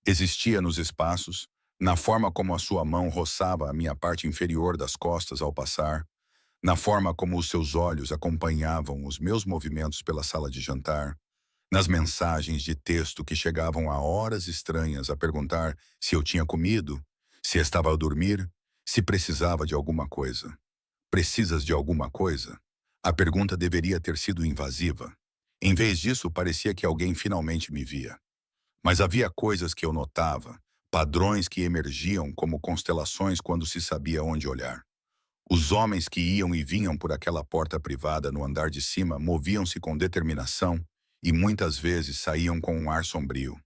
Existia nos espaços, na forma como a sua mão roçava a minha parte inferior das costas ao passar, na forma como os seus olhos acompanhavam os meus movimentos pela sala de jantar, nas mensagens de texto que chegavam a horas estranhas a perguntar se eu tinha comido, se estava a dormir, se precisava de alguma coisa. Precisas de alguma coisa? A pergunta deveria ter sido invasiva. Em vez disso, parecia que alguém finalmente me via. Mas havia coisas que eu notava, padrões que emergiam como constelações quando se sabia onde olhar. Os homens que iam e vinham por aquela porta privada no andar de cima moviam-se com determinação e muitas vezes saíam com um ar sombrio.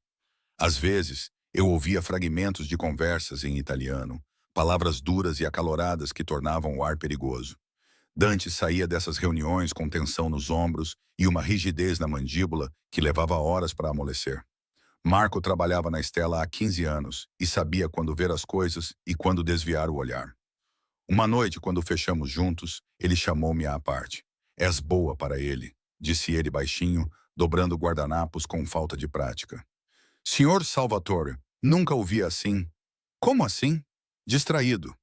Às vezes, eu ouvia fragmentos de conversas em italiano, palavras duras e acaloradas que tornavam o ar perigoso. Dante saía dessas reuniões com tensão nos ombros e uma rigidez na mandíbula que levava horas para amolecer. Marco trabalhava na Stella há 15 anos e sabia quando ver as coisas e quando desviar o olhar. Uma noite, quando fechamos juntos, ele chamou-me à parte. És boa para ele, disse ele baixinho, dobrando guardanapos com falta de prática. Senhor Salvatore, nunca o vi assim. Como assim? Distraído.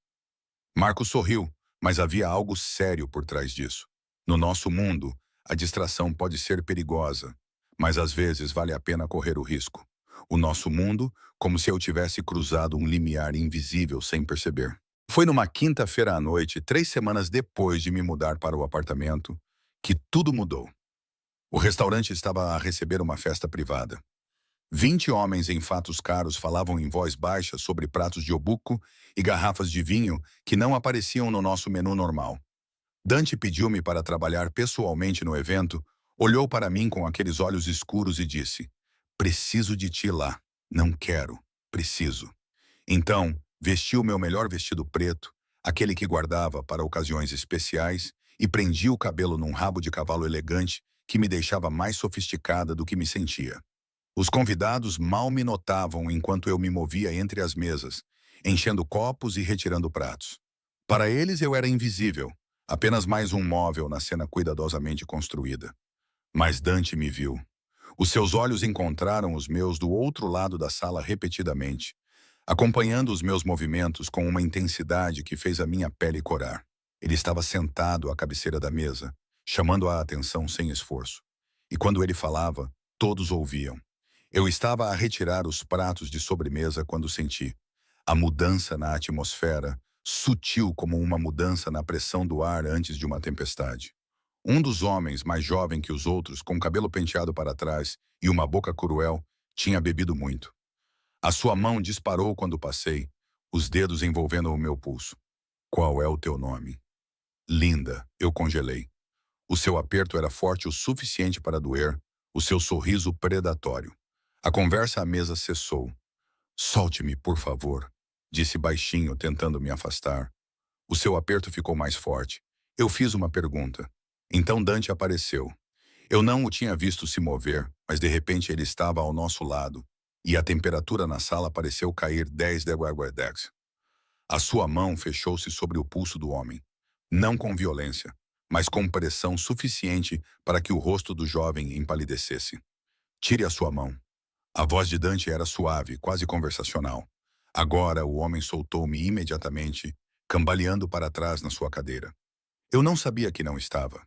Marco sorriu, mas havia algo sério por trás disso. No nosso mundo, a distração pode ser perigosa, mas às vezes vale a pena correr o risco. O nosso mundo, como se eu tivesse cruzado um limiar invisível sem perceber. Foi numa quinta-feira à noite, 3 semanas depois de me mudar para o apartamento, que tudo mudou. O restaurante estava a receber uma festa privada. 20 homens em fatos caros falavam em voz baixa sobre pratos de obuco e garrafas de vinho que não apareciam no nosso menu normal. Dante pediu-me para trabalhar pessoalmente no evento, olhou para mim com aqueles olhos escuros e disse: "Preciso de ti lá. Não quero. Preciso." Então, vesti o meu melhor vestido preto, aquele que guardava para ocasiões especiais, e prendi o cabelo num rabo de cavalo elegante que me deixava mais sofisticada do que me sentia. Os convidados mal me notavam enquanto eu me movia entre as mesas, enchendo copos e retirando pratos. Para eles eu era invisível, apenas mais um móvel na cena cuidadosamente construída. Mas Dante me viu. Os seus olhos encontraram os meus do outro lado da sala repetidamente, acompanhando os meus movimentos com uma intensidade que fez a minha pele corar. Ele estava sentado à cabeceira da mesa, chamando a atenção sem esforço. E quando ele falava, todos ouviam. Eu estava a retirar os pratos de sobremesa quando senti a mudança na atmosfera, sutil como uma mudança na pressão do ar antes de uma tempestade. Um dos homens, mais jovem que os outros, com cabelo penteado para trás e uma boca cruel, tinha bebido muito. A sua mão disparou quando passei, os dedos envolvendo o meu pulso. "Qual é o teu nome?" "Linda", eu congelei. O seu aperto era forte o suficiente para doer, o seu sorriso predatório. A conversa à mesa cessou. "Solte-me, por favor", disse baixinho, tentando me afastar. O seu aperto ficou mais forte. Eu fiz uma pergunta. Então Dante apareceu. Eu não o tinha visto se mover, mas de repente ele estava ao nosso lado, e a temperatura na sala pareceu cair 10 degrees. A sua mão fechou-se sobre o pulso do homem. Não com violência, mas com pressão suficiente para que o rosto do jovem empalidecesse. "Tire a sua mão." A voz de Dante era suave, quase conversacional. Agora o homem soltou-me imediatamente, cambaleando para trás na sua cadeira. Eu não sabia que não estava.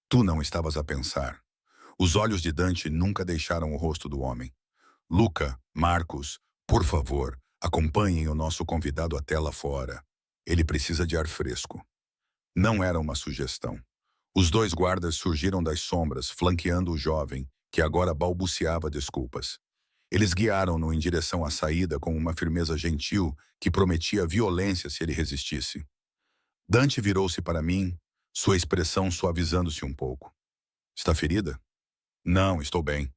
Tu não estavas a pensar. Os olhos de Dante nunca deixaram o rosto do homem. "Luca, Marcos, por favor, acompanhem o nosso convidado até lá fora. Ele precisa de ar fresco." Não era uma sugestão. Os dois guardas surgiram das sombras, flanqueando o jovem, que agora balbuciava desculpas. Eles guiaram-no em direção à saída com uma firmeza gentil que prometia violência se ele resistisse. Dante virou-se para mim, sua expressão suavizando-se um pouco. "Está ferida?" "Não, estou bem."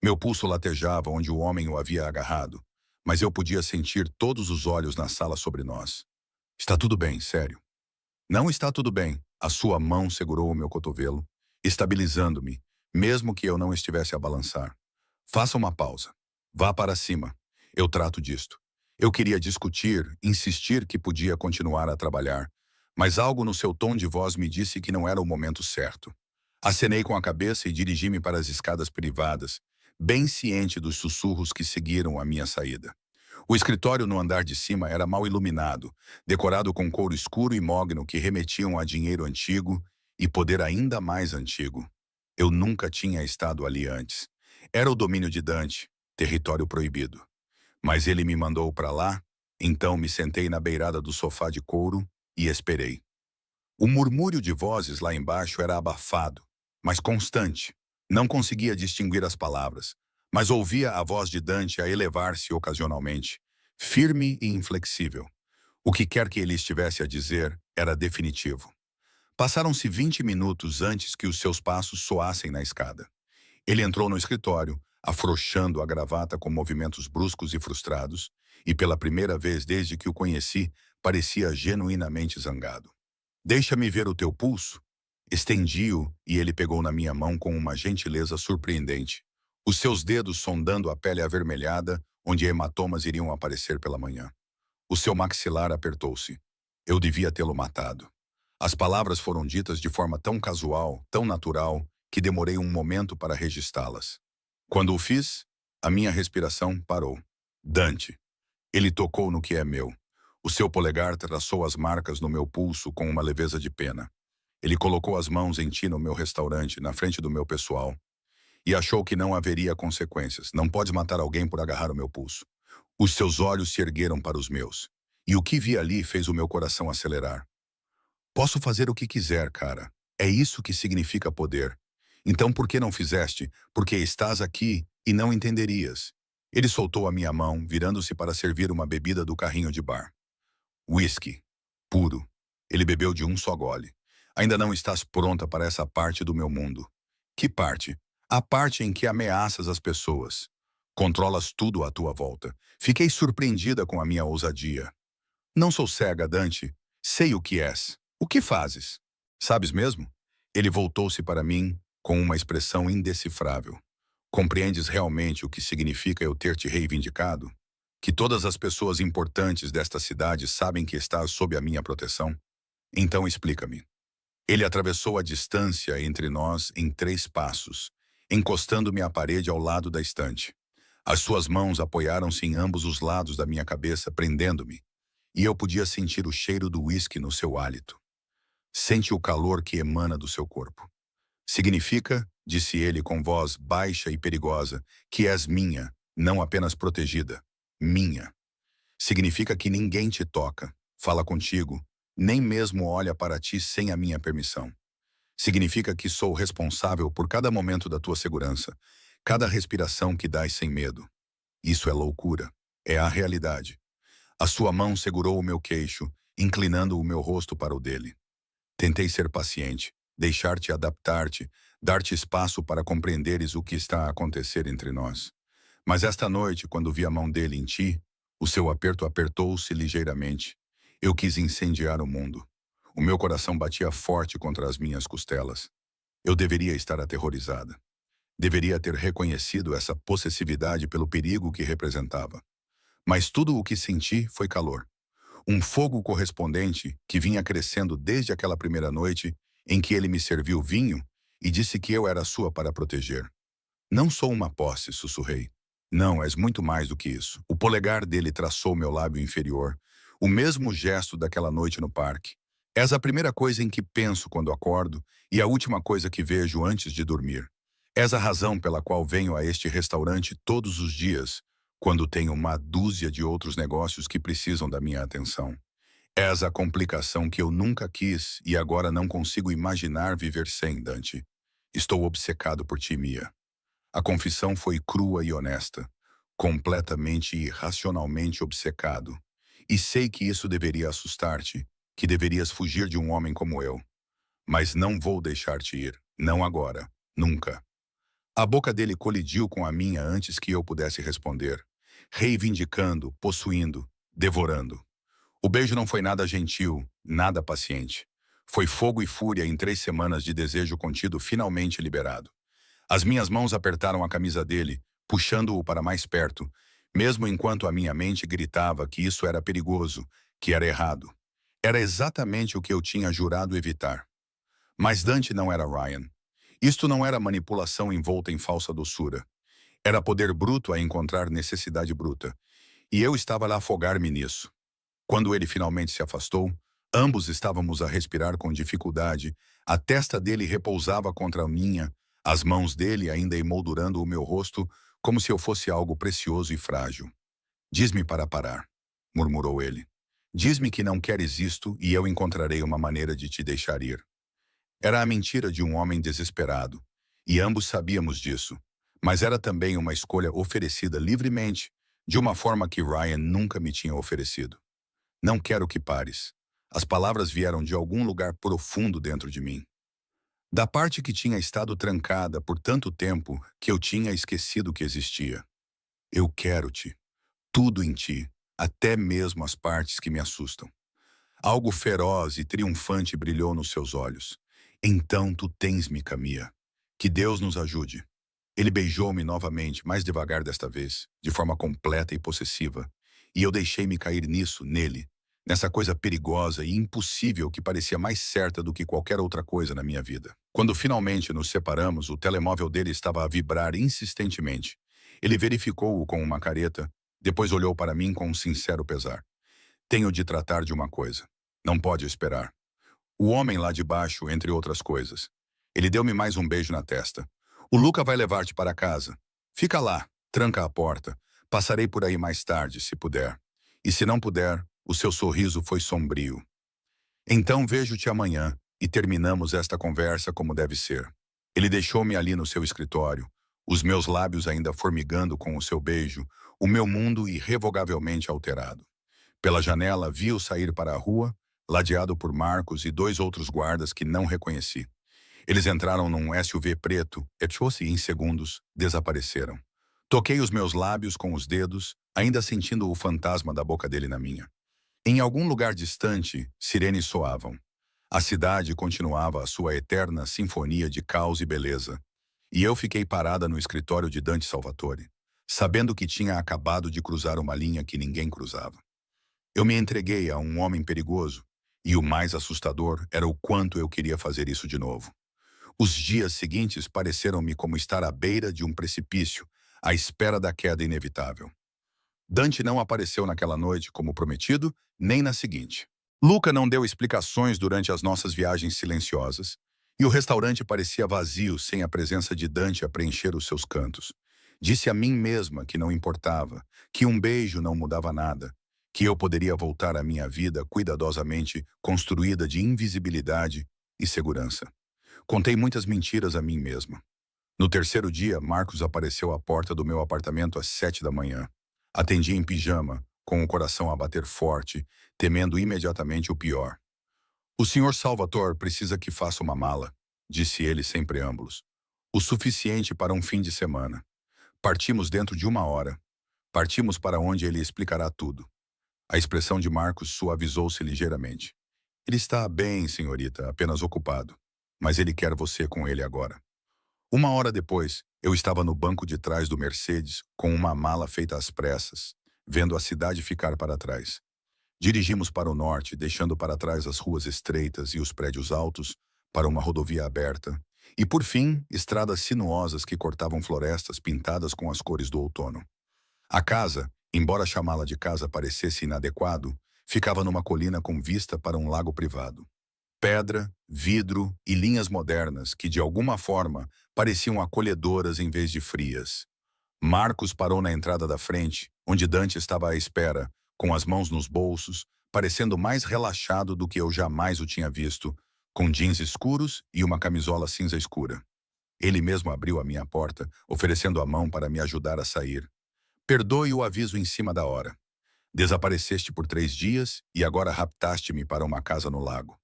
Meu pulso latejava onde o homem o havia agarrado, mas eu podia sentir todos os olhos na sala sobre nós. "Está tudo bem, sério." "Não está tudo bem." A sua mão segurou o meu cotovelo, estabilizando-me, mesmo que eu não estivesse a balançar. "Faça uma pausa. Vá para cima. Eu trato disto." Eu queria discutir, insistir que podia continuar a trabalhar, mas algo no seu tom de voz me disse que não era o momento certo. Acenei com a cabeça e dirigi-me para as escadas privadas, bem ciente dos sussurros que seguiram a minha saída. O escritório no andar de cima era mal iluminado, decorado com couro escuro e mogno que remetiam a dinheiro antigo e poder ainda mais antigo. Eu nunca tinha estado ali antes. Era o domínio de Dante, território proibido. Mas ele me mandou para lá, então me sentei na beirada do sofá de couro e esperei. O murmúrio de vozes lá embaixo era abafado, mas constante. Não conseguia distinguir as palavras, mas ouvia a voz de Dante a elevar-se ocasionalmente, firme e inflexível. O que quer que ele estivesse a dizer era definitivo. Passaram-se 20 minutos antes que os seus passos soassem na escada. Ele entrou no escritório, afrouxando a gravata com movimentos bruscos e frustrados, e pela primeira vez desde que o conheci, parecia genuinamente zangado. "Deixa-me ver o teu pulso." Estendi-o e ele pegou na minha mão com uma gentileza surpreendente, os seus dedos sondando a pele avermelhada, onde hematomas iriam aparecer pela manhã. O seu maxilar apertou-se. Eu devia tê-lo matado. As palavras foram ditas de forma tão casual, tão natural, que demorei um momento para registrá-las. Quando o fiz, a minha respiração parou. "Dante." Ele tocou no que é meu. O seu polegar traçou as marcas no meu pulso com uma leveza de pena. Ele colocou as mãos em ti no meu restaurante, na frente do meu pessoal, e achou que não haveria consequências. "Não podes matar alguém por agarrar o meu pulso." Os seus olhos se ergueram para os meus, e o que vi ali fez o meu coração acelerar. "Posso fazer o que quiser, cara. É isso que significa poder. Então por que não fizeste? Porque estás aqui e não entenderias." Ele soltou a minha mão, virando-se para servir uma bebida do carrinho de bar. Whisky. Puro. Ele bebeu de um só gole. Ainda não estás pronta para essa parte do meu mundo. Que parte? A parte em que ameaças as pessoas. Controlas tudo à tua volta. Fiquei surpreendida com a minha ousadia. Não sou cega, Dante. Sei o que és. O que fazes? Sabes mesmo? Ele voltou-se para mim com uma expressão indecifrável. Compreendes realmente o que significa eu ter te reivindicado? Que todas as pessoas importantes desta cidade sabem que estás sob a minha proteção? Então explica-me. Ele atravessou a distância entre nós em 3 passos, encostando-me à parede ao lado da estante. As suas mãos apoiaram-se em ambos os lados da minha cabeça, prendendo-me, e eu podia sentir o cheiro do uísque no seu hálito. Sente o calor que emana do seu corpo. Significa, disse ele com voz baixa e perigosa, que és minha, não apenas protegida. Minha. Significa que ninguém te toca, fala contigo, nem mesmo olha para ti sem a minha permissão. Significa que sou responsável por cada momento da tua segurança, cada respiração que dás sem medo. Isso é loucura. É a realidade. A sua mão segurou o meu queixo, inclinando o meu rosto para o dele. Tentei ser paciente, deixar-te adaptar-te, dar-te espaço para compreenderes o que está a acontecer entre nós. Mas esta noite, quando vi a mão dele em ti, o seu aperto apertou-se ligeiramente. Eu quis incendiar o mundo. O meu coração batia forte contra as minhas costelas. Eu deveria estar aterrorizada. Deveria ter reconhecido essa possessividade pelo perigo que representava. Mas tudo o que senti foi calor. Um fogo correspondente que vinha crescendo desde aquela primeira noite em que ele me serviu vinho e disse que eu era sua para proteger. Não sou uma posse, sussurrei. Não, és muito mais do que isso. O polegar dele traçou meu lábio inferior, o mesmo gesto daquela noite no parque. És a primeira coisa em que penso quando acordo e a última coisa que vejo antes de dormir. És a razão pela qual venho a este restaurante todos os dias, quando tenho uma dúzia de outros negócios que precisam da minha atenção. És a complicação que eu nunca quis e agora não consigo imaginar viver sem, Dante. Estou obcecado por ti, Mia. A confissão foi crua e honesta, completamente e irracionalmente obcecado. E sei que isso deveria assustar-te, que deverias fugir de um homem como eu. Mas não vou deixar-te ir, não agora, nunca. A boca dele colidiu com a minha antes que eu pudesse responder, reivindicando, possuindo, devorando. O beijo não foi nada gentil, nada paciente. Foi fogo e fúria em 3 semanas de desejo contido finalmente liberado. As minhas mãos apertaram a camisa dele, puxando-o para mais perto, mesmo enquanto a minha mente gritava que isso era perigoso, que era errado. Era exatamente o que eu tinha jurado evitar. Mas Dante não era Ryan. Isto não era manipulação envolta em falsa doçura. Era poder bruto a encontrar necessidade bruta. E eu estava a afogar-me nisso. Quando ele finalmente se afastou, ambos estávamos a respirar com dificuldade, a testa dele repousava contra a minha, as mãos dele ainda emoldurando o meu rosto como se eu fosse algo precioso e frágil. Diz-me para parar, murmurou ele. Diz-me que não queres isto e eu encontrarei uma maneira de te deixar ir. Era a mentira de um homem desesperado, e ambos sabíamos disso, mas era também uma escolha oferecida livremente, de uma forma que Ryan nunca me tinha oferecido. Não quero que pares. As palavras vieram de algum lugar profundo dentro de mim. Da parte que tinha estado trancada por tanto tempo que eu tinha esquecido que existia. Eu quero-te, tudo em ti, até mesmo as partes que me assustam. Algo feroz e triunfante brilhou nos seus olhos. Então tu tens-me, Camia. Que Deus nos ajude. Ele beijou-me novamente, mais devagar desta vez, de forma completa e possessiva, e eu deixei-me cair nisso, nele, nessa coisa perigosa e impossível que parecia mais certa do que qualquer outra coisa na minha vida. Quando finalmente nos separamos, o telemóvel dele estava a vibrar insistentemente. Ele verificou-o com uma careta, depois olhou para mim com um sincero pesar. Tenho de tratar de uma coisa. Não pode esperar. O homem lá de baixo, entre outras coisas. Ele deu-me mais um beijo na testa. O Luca vai levar-te para casa. Fica lá, tranca a porta. Passarei por aí mais tarde, se puder. E se não puder, o seu sorriso foi sombrio. Então vejo-te amanhã e terminamos esta conversa como deve ser. Ele deixou-me ali no seu escritório, os meus lábios ainda formigando com o seu beijo, o meu mundo irrevogavelmente alterado. Pela janela vi-o sair para a rua, ladeado por Marcos e dois outros guardas que não reconheci. Eles entraram num SUV preto e em segundos desapareceram. Toquei os meus lábios com os dedos, ainda sentindo o fantasma da boca dele na minha. Em algum lugar distante, sirenes soavam. A cidade continuava a sua eterna sinfonia de caos e beleza. E eu fiquei parada no escritório de Dante Salvatore, sabendo que tinha acabado de cruzar uma linha que ninguém cruzava. Eu me entreguei a um homem perigoso, e o mais assustador era o quanto eu queria fazer isso de novo. Os dias seguintes pareceram-me como estar à beira de um precipício, à espera da queda inevitável. Dante não apareceu naquela noite como prometido, nem na seguinte. Luca não deu explicações durante as nossas viagens silenciosas, e o restaurante parecia vazio sem a presença de Dante a preencher os seus cantos. Disse a mim mesma que não importava, que um beijo não mudava nada, que eu poderia voltar à minha vida cuidadosamente construída de invisibilidade e segurança. Contei muitas mentiras a mim mesma. No terceiro dia, Marcos apareceu à porta do meu apartamento às 7 da manhã. Atendi em pijama, com o coração a bater forte, temendo imediatamente o pior. O senhor Salvatore precisa que faça uma mala, disse ele sem preâmbulos. O suficiente para um fim de semana. Partimos dentro de 1 hora. Partimos para onde ele explicará tudo. A expressão de Marcos suavizou-se ligeiramente. Ele está bem, senhorita, apenas ocupado. Mas ele quer você com ele agora. 1 hora depois, eu estava no banco de trás do Mercedes, com uma mala feita às pressas, vendo a cidade ficar para trás. Dirigimos para o norte, deixando para trás as ruas estreitas e os prédios altos, para uma rodovia aberta, e por fim, estradas sinuosas que cortavam florestas pintadas com as cores do outono. A casa, embora chamá-la de casa parecesse inadequado, ficava numa colina com vista para um lago privado. Pedra, vidro e linhas modernas que, de alguma forma, pareciam acolhedoras em vez de frias. Marcos parou na entrada da frente, onde Dante estava à espera, com as mãos nos bolsos, parecendo mais relaxado do que eu jamais o tinha visto, com jeans escuros e uma camisola cinza escura. Ele mesmo abriu a minha porta, oferecendo a mão para me ajudar a sair. Perdoe o aviso em cima da hora. Desapareceste por 3 dias e agora raptaste-me para uma casa no lago.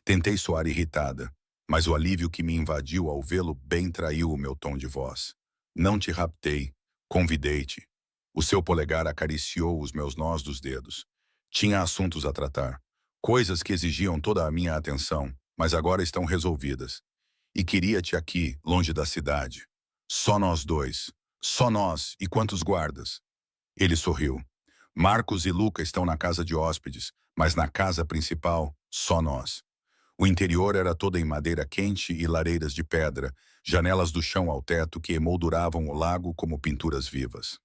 Tentei soar irritada, mas o alívio que me invadiu ao vê-lo bem traiu o meu tom de voz. Não te raptei, convidei-te. O seu polegar acariciou os meus nós dos dedos. Tinha assuntos a tratar, coisas que exigiam toda a minha atenção, mas agora estão resolvidas. E queria-te aqui, longe da cidade. Só nós dois. Só nós e quantos guardas? Ele sorriu. Marcos e Luca estão na casa de hóspedes, mas na casa principal, só nós. O interior era todo em madeira quente e lareiras de pedra, janelas do chão ao teto que emolduravam o lago como pinturas vivas.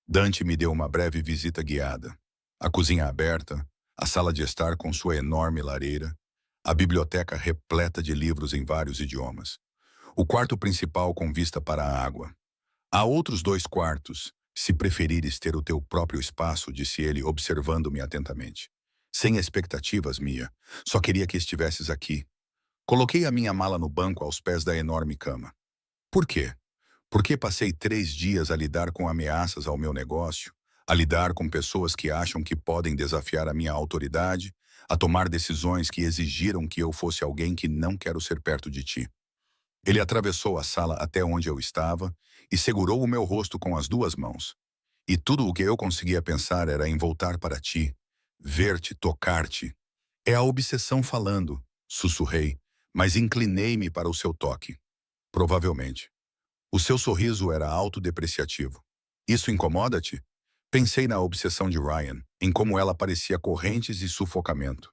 Dante me deu uma breve visita guiada. A cozinha aberta, a sala de estar com sua enorme lareira, a biblioteca repleta de livros em vários idiomas. O quarto principal com vista para a água. Há outros 2 quartos, se preferires ter o teu próprio espaço, disse ele, observando-me atentamente. Sem expectativas, Mia. Só queria que estivesses aqui. Coloquei a minha mala no banco aos pés da enorme cama. Por quê? Porque passei 3 dias a lidar com ameaças ao meu negócio, a lidar com pessoas que acham que podem desafiar a minha autoridade, a tomar decisões que exigiram que eu fosse alguém que não quero ser perto de ti. Ele atravessou a sala até onde eu estava e segurou o meu rosto com as 2 mãos. E tudo o que eu conseguia pensar era em voltar para ti, ver-te, tocar-te. É a obsessão falando, sussurrei, mas inclinei-me para o seu toque. Provavelmente. O seu sorriso era autodepreciativo. Isso incomoda-te? Pensei na obsessão de Ryan, em como ela parecia correntes e sufocamento.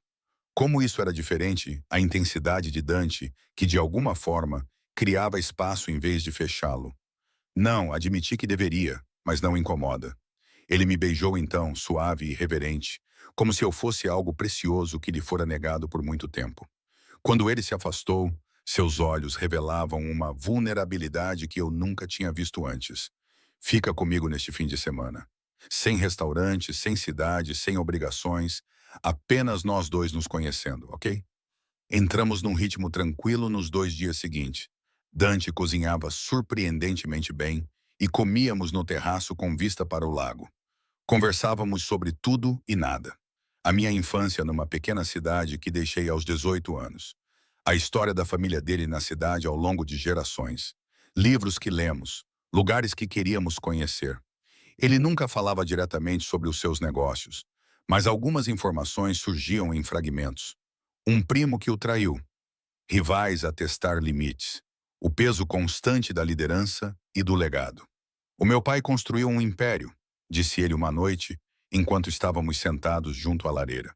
Como isso era diferente, a intensidade de Dante, que de alguma forma criava espaço em vez de fechá-lo. Não, admiti que deveria, mas não incomoda. Ele me beijou então, suave e reverente, como se eu fosse algo precioso que lhe fora negado por muito tempo. Quando ele se afastou, seus olhos revelavam uma vulnerabilidade que eu nunca tinha visto antes. Fica comigo neste fim de semana. Sem restaurante, sem cidade, sem obrigações, apenas nós dois nos conhecendo, ok? Entramos num ritmo tranquilo nos 2 dias seguintes. Dante cozinhava surpreendentemente bem e comíamos no terraço com vista para o lago. Conversávamos sobre tudo e nada. A minha infância numa pequena cidade que deixei aos 18 anos. A história da família dele na cidade ao longo de gerações. Livros que lemos, lugares que queríamos conhecer. Ele nunca falava diretamente sobre os seus negócios, mas algumas informações surgiam em fragmentos. Um primo que o traiu, rivais a testar limites, o peso constante da liderança e do legado. O meu pai construiu um império, disse ele uma noite, enquanto estávamos sentados junto à lareira.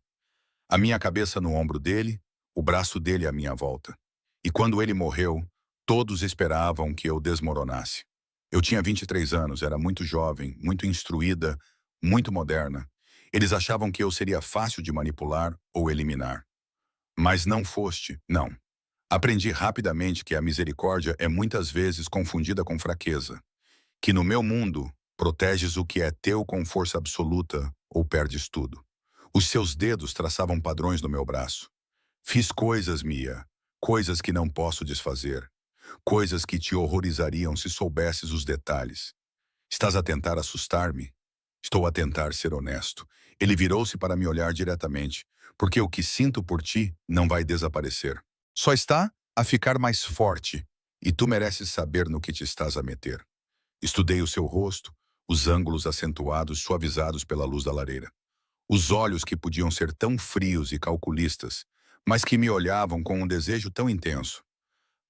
A minha cabeça no ombro dele, o braço dele à minha volta. E quando ele morreu, todos esperavam que eu desmoronasse. Eu tinha 23 anos, era muito jovem, muito instruída, muito moderna. Eles achavam que eu seria fácil de manipular ou eliminar. Mas não foste, não. Aprendi rapidamente que a misericórdia é muitas vezes confundida com fraqueza. Que no meu mundo, proteges o que é teu com força absoluta ou perdes tudo. Os seus dedos traçavam padrões no meu braço. Fiz coisas, Mia, coisas que não posso desfazer. Coisas que te horrorizariam se soubesses os detalhes. Estás a tentar assustar-me? Estou a tentar ser honesto. Ele virou-se para me olhar diretamente, porque o que sinto por ti não vai desaparecer. Só está a ficar mais forte, e tu mereces saber no que te estás a meter. Estudei o seu rosto, os ângulos acentuados suavizados pela luz da lareira. Os olhos que podiam ser tão frios e calculistas, mas que me olhavam com um desejo tão intenso.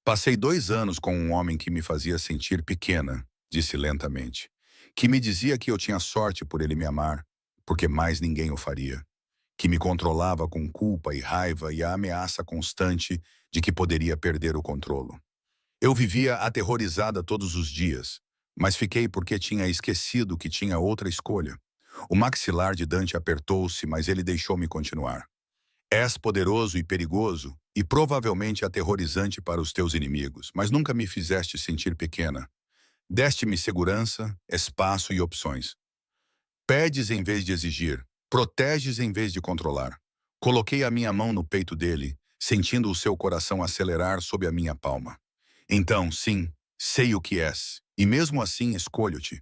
Passei 2 anos com um homem que me fazia sentir pequena, disse lentamente. Que me dizia que eu tinha sorte por ele me amar, porque mais ninguém o faria. Que me controlava com culpa e raiva e a ameaça constante de que poderia perder o controlo. Eu vivia aterrorizada todos os dias, mas fiquei porque tinha esquecido que tinha outra escolha. O maxilar de Dante apertou-se, mas ele deixou-me continuar. És poderoso e perigoso, e provavelmente aterrorizante para os teus inimigos, mas nunca me fizeste sentir pequena. Deste-me segurança, espaço e opções. Pedes em vez de exigir, proteges em vez de controlar. Coloquei a minha mão no peito dele, sentindo o seu coração acelerar sob a minha palma. Então, sim, sei o que és, e mesmo assim escolho-te.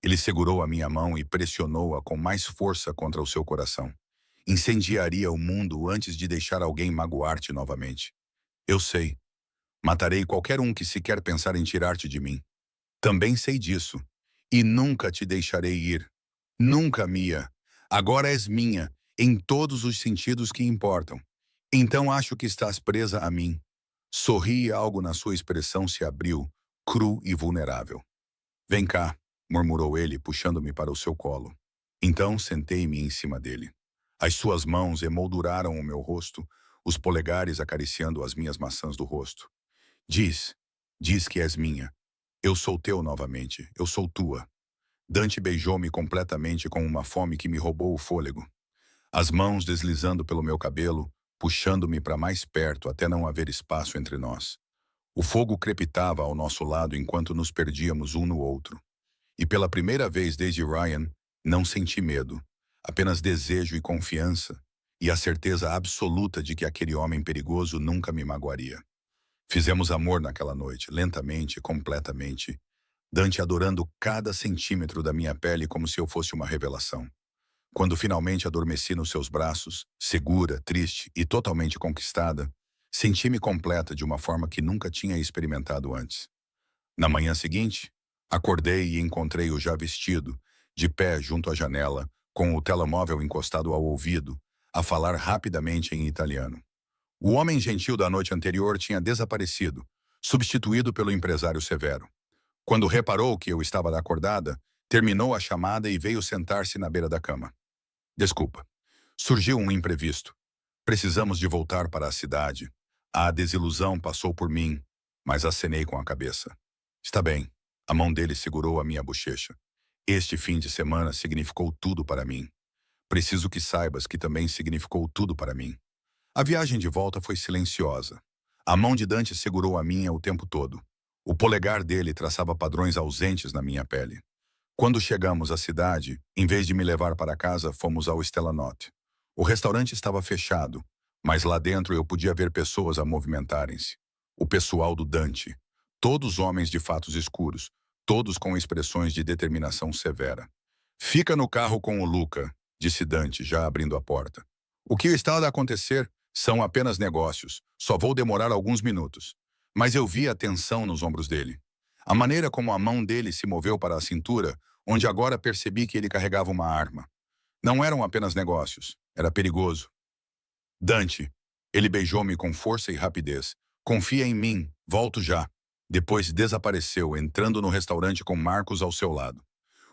Ele segurou a minha mão e pressionou-a com mais força contra o seu coração. Incendiaria o mundo antes de deixar alguém magoar-te novamente. Eu sei. Matarei qualquer um que sequer pensar em tirar-te de mim. Também sei disso. E nunca te deixarei ir. Nunca, Mia. Agora és minha, em todos os sentidos que importam. Então acho que estás presa a mim. Sorri e algo na sua expressão se abriu, cru e vulnerável. Vem cá, murmurou ele, puxando-me para o seu colo. Então sentei-me em cima dele. As suas mãos emolduraram o meu rosto, os polegares acariciando as minhas maçãs do rosto. Diz que és minha. Eu sou teu novamente, eu sou tua. Dante beijou-me completamente com uma fome que me roubou o fôlego. As mãos deslizando pelo meu cabelo, puxando-me para mais perto até não haver espaço entre nós. O fogo crepitava ao nosso lado enquanto nos perdíamos um no outro. E pela primeira vez desde Ryan, não senti medo, apenas desejo e confiança, e a certeza absoluta de que aquele homem perigoso nunca me magoaria. Fizemos amor naquela noite, lentamente, completamente, Dante adorando cada centímetro da minha pele como se eu fosse uma revelação. Quando finalmente adormeci nos seus braços, segura, triste e totalmente conquistada, senti-me completa de uma forma que nunca tinha experimentado antes. Na manhã seguinte, acordei e encontrei-o já vestido, de pé junto à janela, com o telemóvel encostado ao ouvido, a falar rapidamente em italiano. O homem gentil da noite anterior tinha desaparecido, substituído pelo empresário severo. Quando reparou que eu estava acordada, terminou a chamada e veio sentar-se na beira da cama. Desculpa. Surgiu um imprevisto. Precisamos de voltar para a cidade. A desilusão passou por mim, mas acenei com a cabeça. Está bem. A mão dele segurou a minha bochecha. Este fim de semana significou tudo para mim. Preciso que saibas que também significou tudo para mim. A viagem de volta foi silenciosa. A mão de Dante segurou a minha o tempo todo. O polegar dele traçava padrões ausentes na minha pele. Quando chegamos à cidade, em vez de me levar para casa, fomos ao Stella Notte. O restaurante estava fechado, mas lá dentro eu podia ver pessoas a movimentarem-se. O pessoal do Dante. Todos homens de fatos escuros, todos com expressões de determinação severa. Fica no carro com o Luca, disse Dante, já abrindo a porta. O que está a acontecer são apenas negócios. Só vou demorar alguns minutos. Mas eu vi a tensão nos ombros dele. A maneira como a mão dele se moveu para a cintura, onde agora percebi que ele carregava uma arma. Não eram apenas negócios. Era perigoso. Dante. Ele beijou-me com força e rapidez. Confia em mim. Volto já. Depois desapareceu, entrando no restaurante com Marcos ao seu lado.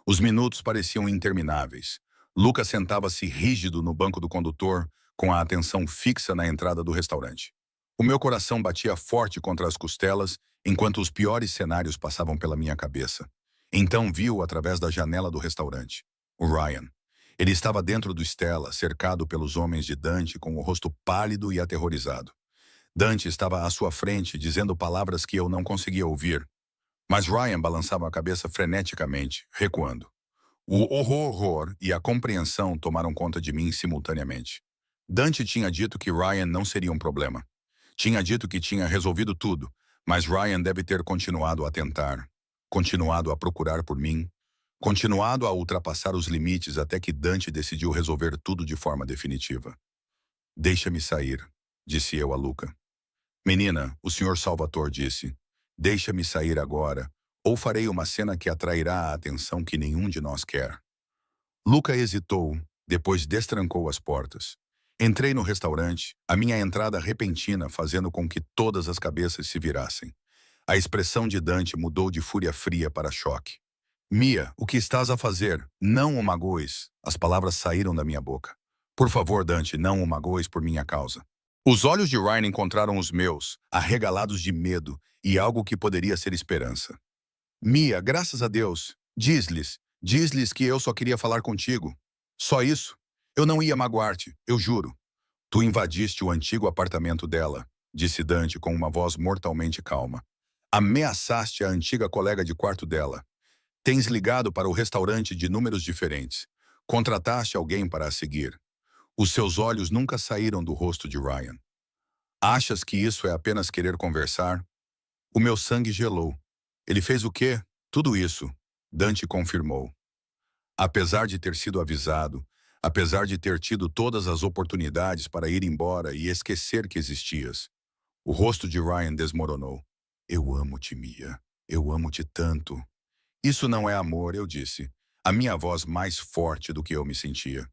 Os minutos pareciam intermináveis. Lucas sentava-se rígido no banco do condutor, com a atenção fixa na entrada do restaurante. O meu coração batia forte contra as costelas, enquanto os piores cenários passavam pela minha cabeça. Então vi-o através da janela do restaurante. O Ryan. Ele estava dentro do Stella, cercado pelos homens de Dante, com o rosto pálido e aterrorizado. Dante estava à sua frente, dizendo palavras que eu não conseguia ouvir. Mas Ryan balançava a cabeça freneticamente, recuando. O horror e a compreensão tomaram conta de mim simultaneamente. Dante tinha dito que Ryan não seria um problema. Tinha dito que tinha resolvido tudo, mas Ryan deve ter continuado a tentar, continuado a procurar por mim, continuado a ultrapassar os limites até que Dante decidiu resolver tudo de forma definitiva. Deixa-me sair, disse eu a Luca. Menina, o Sr. Salvatore disse, deixa-me sair agora, ou farei uma cena que atrairá a atenção que nenhum de nós quer. Luca hesitou, depois destrancou as portas. Entrei no restaurante, a minha entrada repentina fazendo com que todas as cabeças se virassem. A expressão de Dante mudou de fúria fria para choque. Mia, o que estás a fazer? Não o magoes. As palavras saíram da minha boca. Por favor, Dante, não o magoes por minha causa. Os olhos de Ryan encontraram os meus, arregalados de medo e algo que poderia ser esperança. Mia, graças a Deus, diz-lhes que eu só queria falar contigo. Só isso. Eu não ia magoar-te, eu juro. Tu invadiste o antigo apartamento dela, disse Dante com uma voz mortalmente calma. Ameaçaste a antiga colega de quarto dela. Tens ligado para o restaurante de números diferentes. Contrataste alguém para a seguir. Os seus olhos nunca saíram do rosto de Ryan. Achas que isso é apenas querer conversar? O meu sangue gelou. Ele fez o quê? Tudo isso. Dante confirmou. Apesar de ter sido avisado, apesar de ter tido todas as oportunidades para ir embora e esquecer que existias, o rosto de Ryan desmoronou. Eu amo-te, Mia. Eu amo-te tanto. Isso não é amor, eu disse. A minha voz mais forte do que eu me sentia.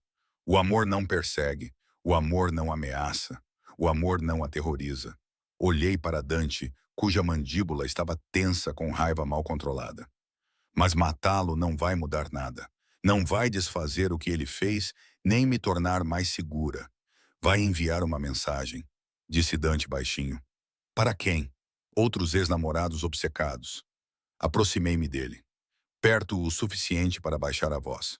O amor não persegue. O amor não ameaça. O amor não aterroriza. Olhei para Dante, cuja mandíbula estava tensa com raiva mal controlada. Mas matá-lo não vai mudar nada. Não vai desfazer o que ele fez, nem me tornar mais segura. Vai enviar uma mensagem, disse Dante baixinho. Para quem? Outros ex-namorados obcecados. Aproximei-me dele, perto o suficiente para baixar a voz.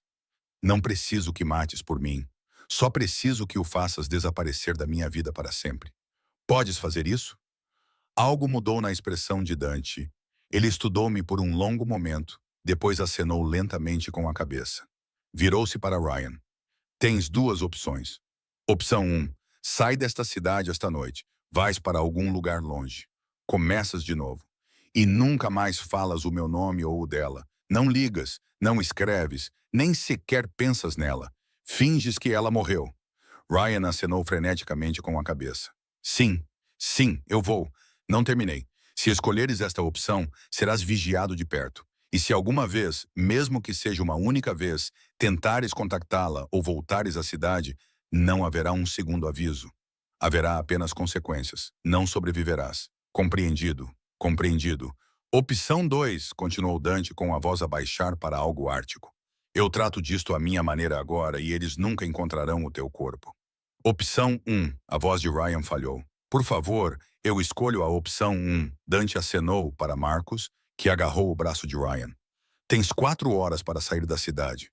Não preciso que mates por mim. Só preciso que o faças desaparecer da minha vida para sempre. Podes fazer isso? Algo mudou na expressão de Dante. Ele estudou-me por um longo momento, depois acenou lentamente com a cabeça. Virou-se para Ryan. Tens duas opções. Opção 1. Sai desta cidade esta noite. Vais para algum lugar longe. Começas de novo. E nunca mais falas o meu nome ou o dela. Não ligas, não escreves, nem sequer pensas nela. Finges que ela morreu. Ryan acenou freneticamente com a cabeça. Sim, sim, eu vou. Não terminei. Se escolheres esta opção, serás vigiado de perto. E se alguma vez, mesmo que seja uma única vez, tentares contactá-la ou voltares à cidade, não haverá um segundo aviso. Haverá apenas consequências. Não sobreviverás. Compreendido? Compreendido. Opção 2, continuou Dante com a voz a baixar para algo ártico. Eu trato disto à minha maneira agora e eles nunca encontrarão o teu corpo. Opção 1, a voz de Ryan falhou. Por favor, eu escolho a opção 1. Dante acenou para Marcos, que agarrou o braço de Ryan. Tens 4 horas para sair da cidade.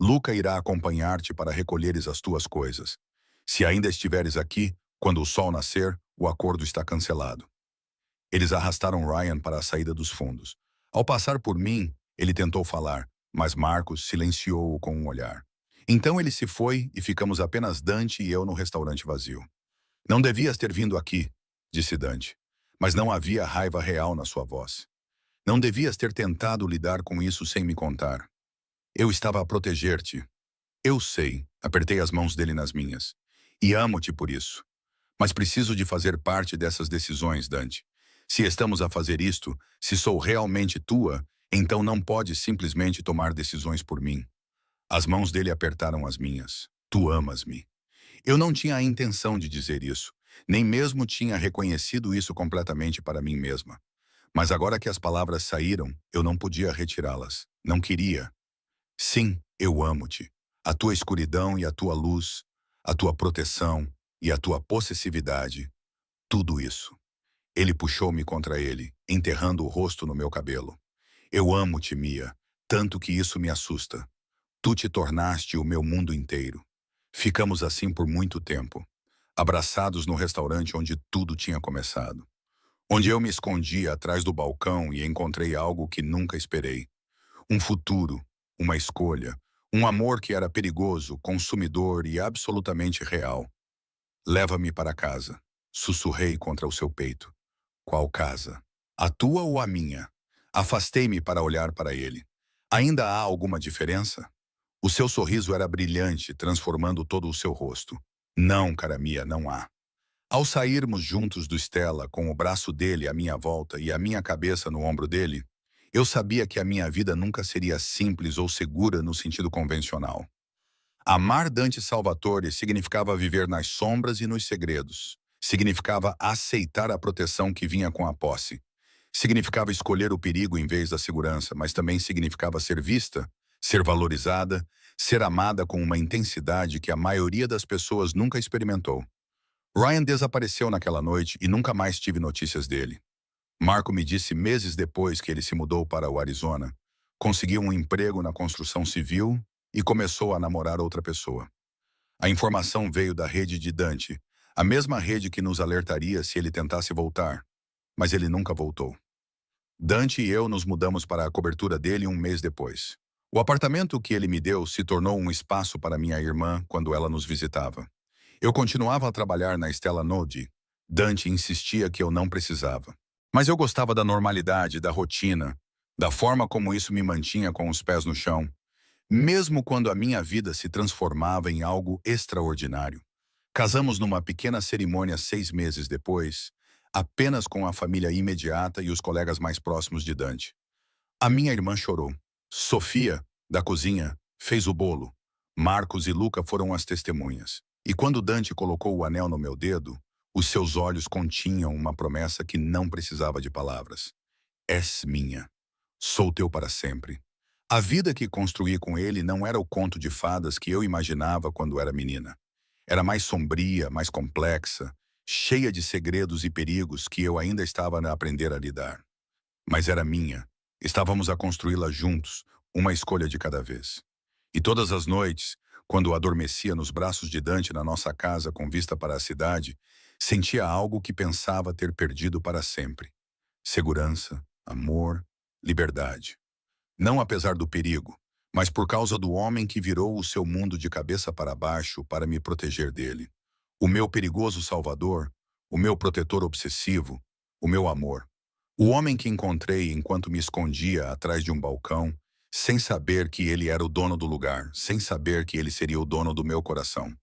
Luca irá acompanhar-te para recolheres as tuas coisas. Se ainda estiveres aqui, quando o sol nascer, o acordo está cancelado. Eles arrastaram Ryan para a saída dos fundos. Ao passar por mim, ele tentou falar, mas Marcos silenciou-o com um olhar. Então ele se foi e ficamos apenas Dante e eu no restaurante vazio. Não devias ter vindo aqui, disse Dante, mas não havia raiva real na sua voz. Não devias ter tentado lidar com isso sem me contar. Eu estava a proteger-te. Eu sei, apertei as mãos dele nas minhas. E amo-te por isso. Mas preciso de fazer parte dessas decisões, Dante. Se estamos a fazer isto, se sou realmente tua, então não podes simplesmente tomar decisões por mim. As mãos dele apertaram as minhas. Tu amas-me. Eu não tinha a intenção de dizer isso, nem mesmo tinha reconhecido isso completamente para mim mesma. Mas agora que as palavras saíram, eu não podia retirá-las. Não queria. Sim, eu amo-te. A tua escuridão e a tua luz, a tua proteção e a tua possessividade, tudo isso. Ele puxou-me contra ele, enterrando o rosto no meu cabelo. Eu amo-te, Mia, tanto que isso me assusta. Tu te tornaste o meu mundo inteiro. Ficamos assim por muito tempo, abraçados no restaurante onde tudo tinha começado. Onde eu me escondi atrás do balcão e encontrei algo que nunca esperei. Um futuro, uma escolha, um amor que era perigoso, consumidor e absolutamente real. Leva-me para casa. Sussurrei contra o seu peito. Qual casa? A tua ou a minha? Afastei-me para olhar para ele. Ainda há alguma diferença? O seu sorriso era brilhante, transformando todo o seu rosto. Não, cara Mia, não há. Ao sairmos juntos do Stella, com o braço dele à minha volta e a minha cabeça no ombro dele, eu sabia que a minha vida nunca seria simples ou segura no sentido convencional. Amar Dante Salvatore significava viver nas sombras e nos segredos. Significava aceitar a proteção que vinha com a posse. Significava escolher o perigo em vez da segurança, mas também significava ser vista, ser valorizada, ser amada com uma intensidade que a maioria das pessoas nunca experimentou. Ryan desapareceu naquela noite e nunca mais tive notícias dele. Marco me disse meses depois que ele se mudou para o Arizona, conseguiu um emprego na construção civil e começou a namorar outra pessoa. A informação veio da rede de Dante, a mesma rede que nos alertaria se ele tentasse voltar, mas ele nunca voltou. Dante e eu nos mudamos para a cobertura dele um mês depois. O apartamento que ele me deu se tornou um espaço para minha irmã quando ela nos visitava. Eu continuava a trabalhar na Stella Nodi. Dante insistia que eu não precisava. Mas eu gostava da normalidade, da rotina, da forma como isso me mantinha com os pés no chão, mesmo quando a minha vida se transformava em algo extraordinário. Casamos numa pequena cerimônia 6 meses depois, apenas com a família imediata e os colegas mais próximos de Dante. A minha irmã chorou. Sofia, da cozinha, fez o bolo. Marcos e Luca foram as testemunhas. E quando Dante colocou o anel no meu dedo, os seus olhos continham uma promessa que não precisava de palavras. És minha. Sou teu para sempre. A vida que construí com ele não era o conto de fadas que eu imaginava quando era menina. Era mais sombria, mais complexa, cheia de segredos e perigos que eu ainda estava a aprender a lidar. Mas era minha. Estávamos a construí-la juntos, uma escolha de cada vez. E todas as noites, quando adormecia nos braços de Dante na nossa casa com vista para a cidade, sentia algo que pensava ter perdido para sempre. Segurança, amor, liberdade. Não apesar do perigo, mas por causa do homem que virou o seu mundo de cabeça para baixo para me proteger dele. O meu perigoso salvador, o meu protetor obsessivo, o meu amor. O homem que encontrei enquanto me escondia atrás de um balcão, sem saber que ele era o dono do lugar, sem saber que ele seria o dono do meu coração.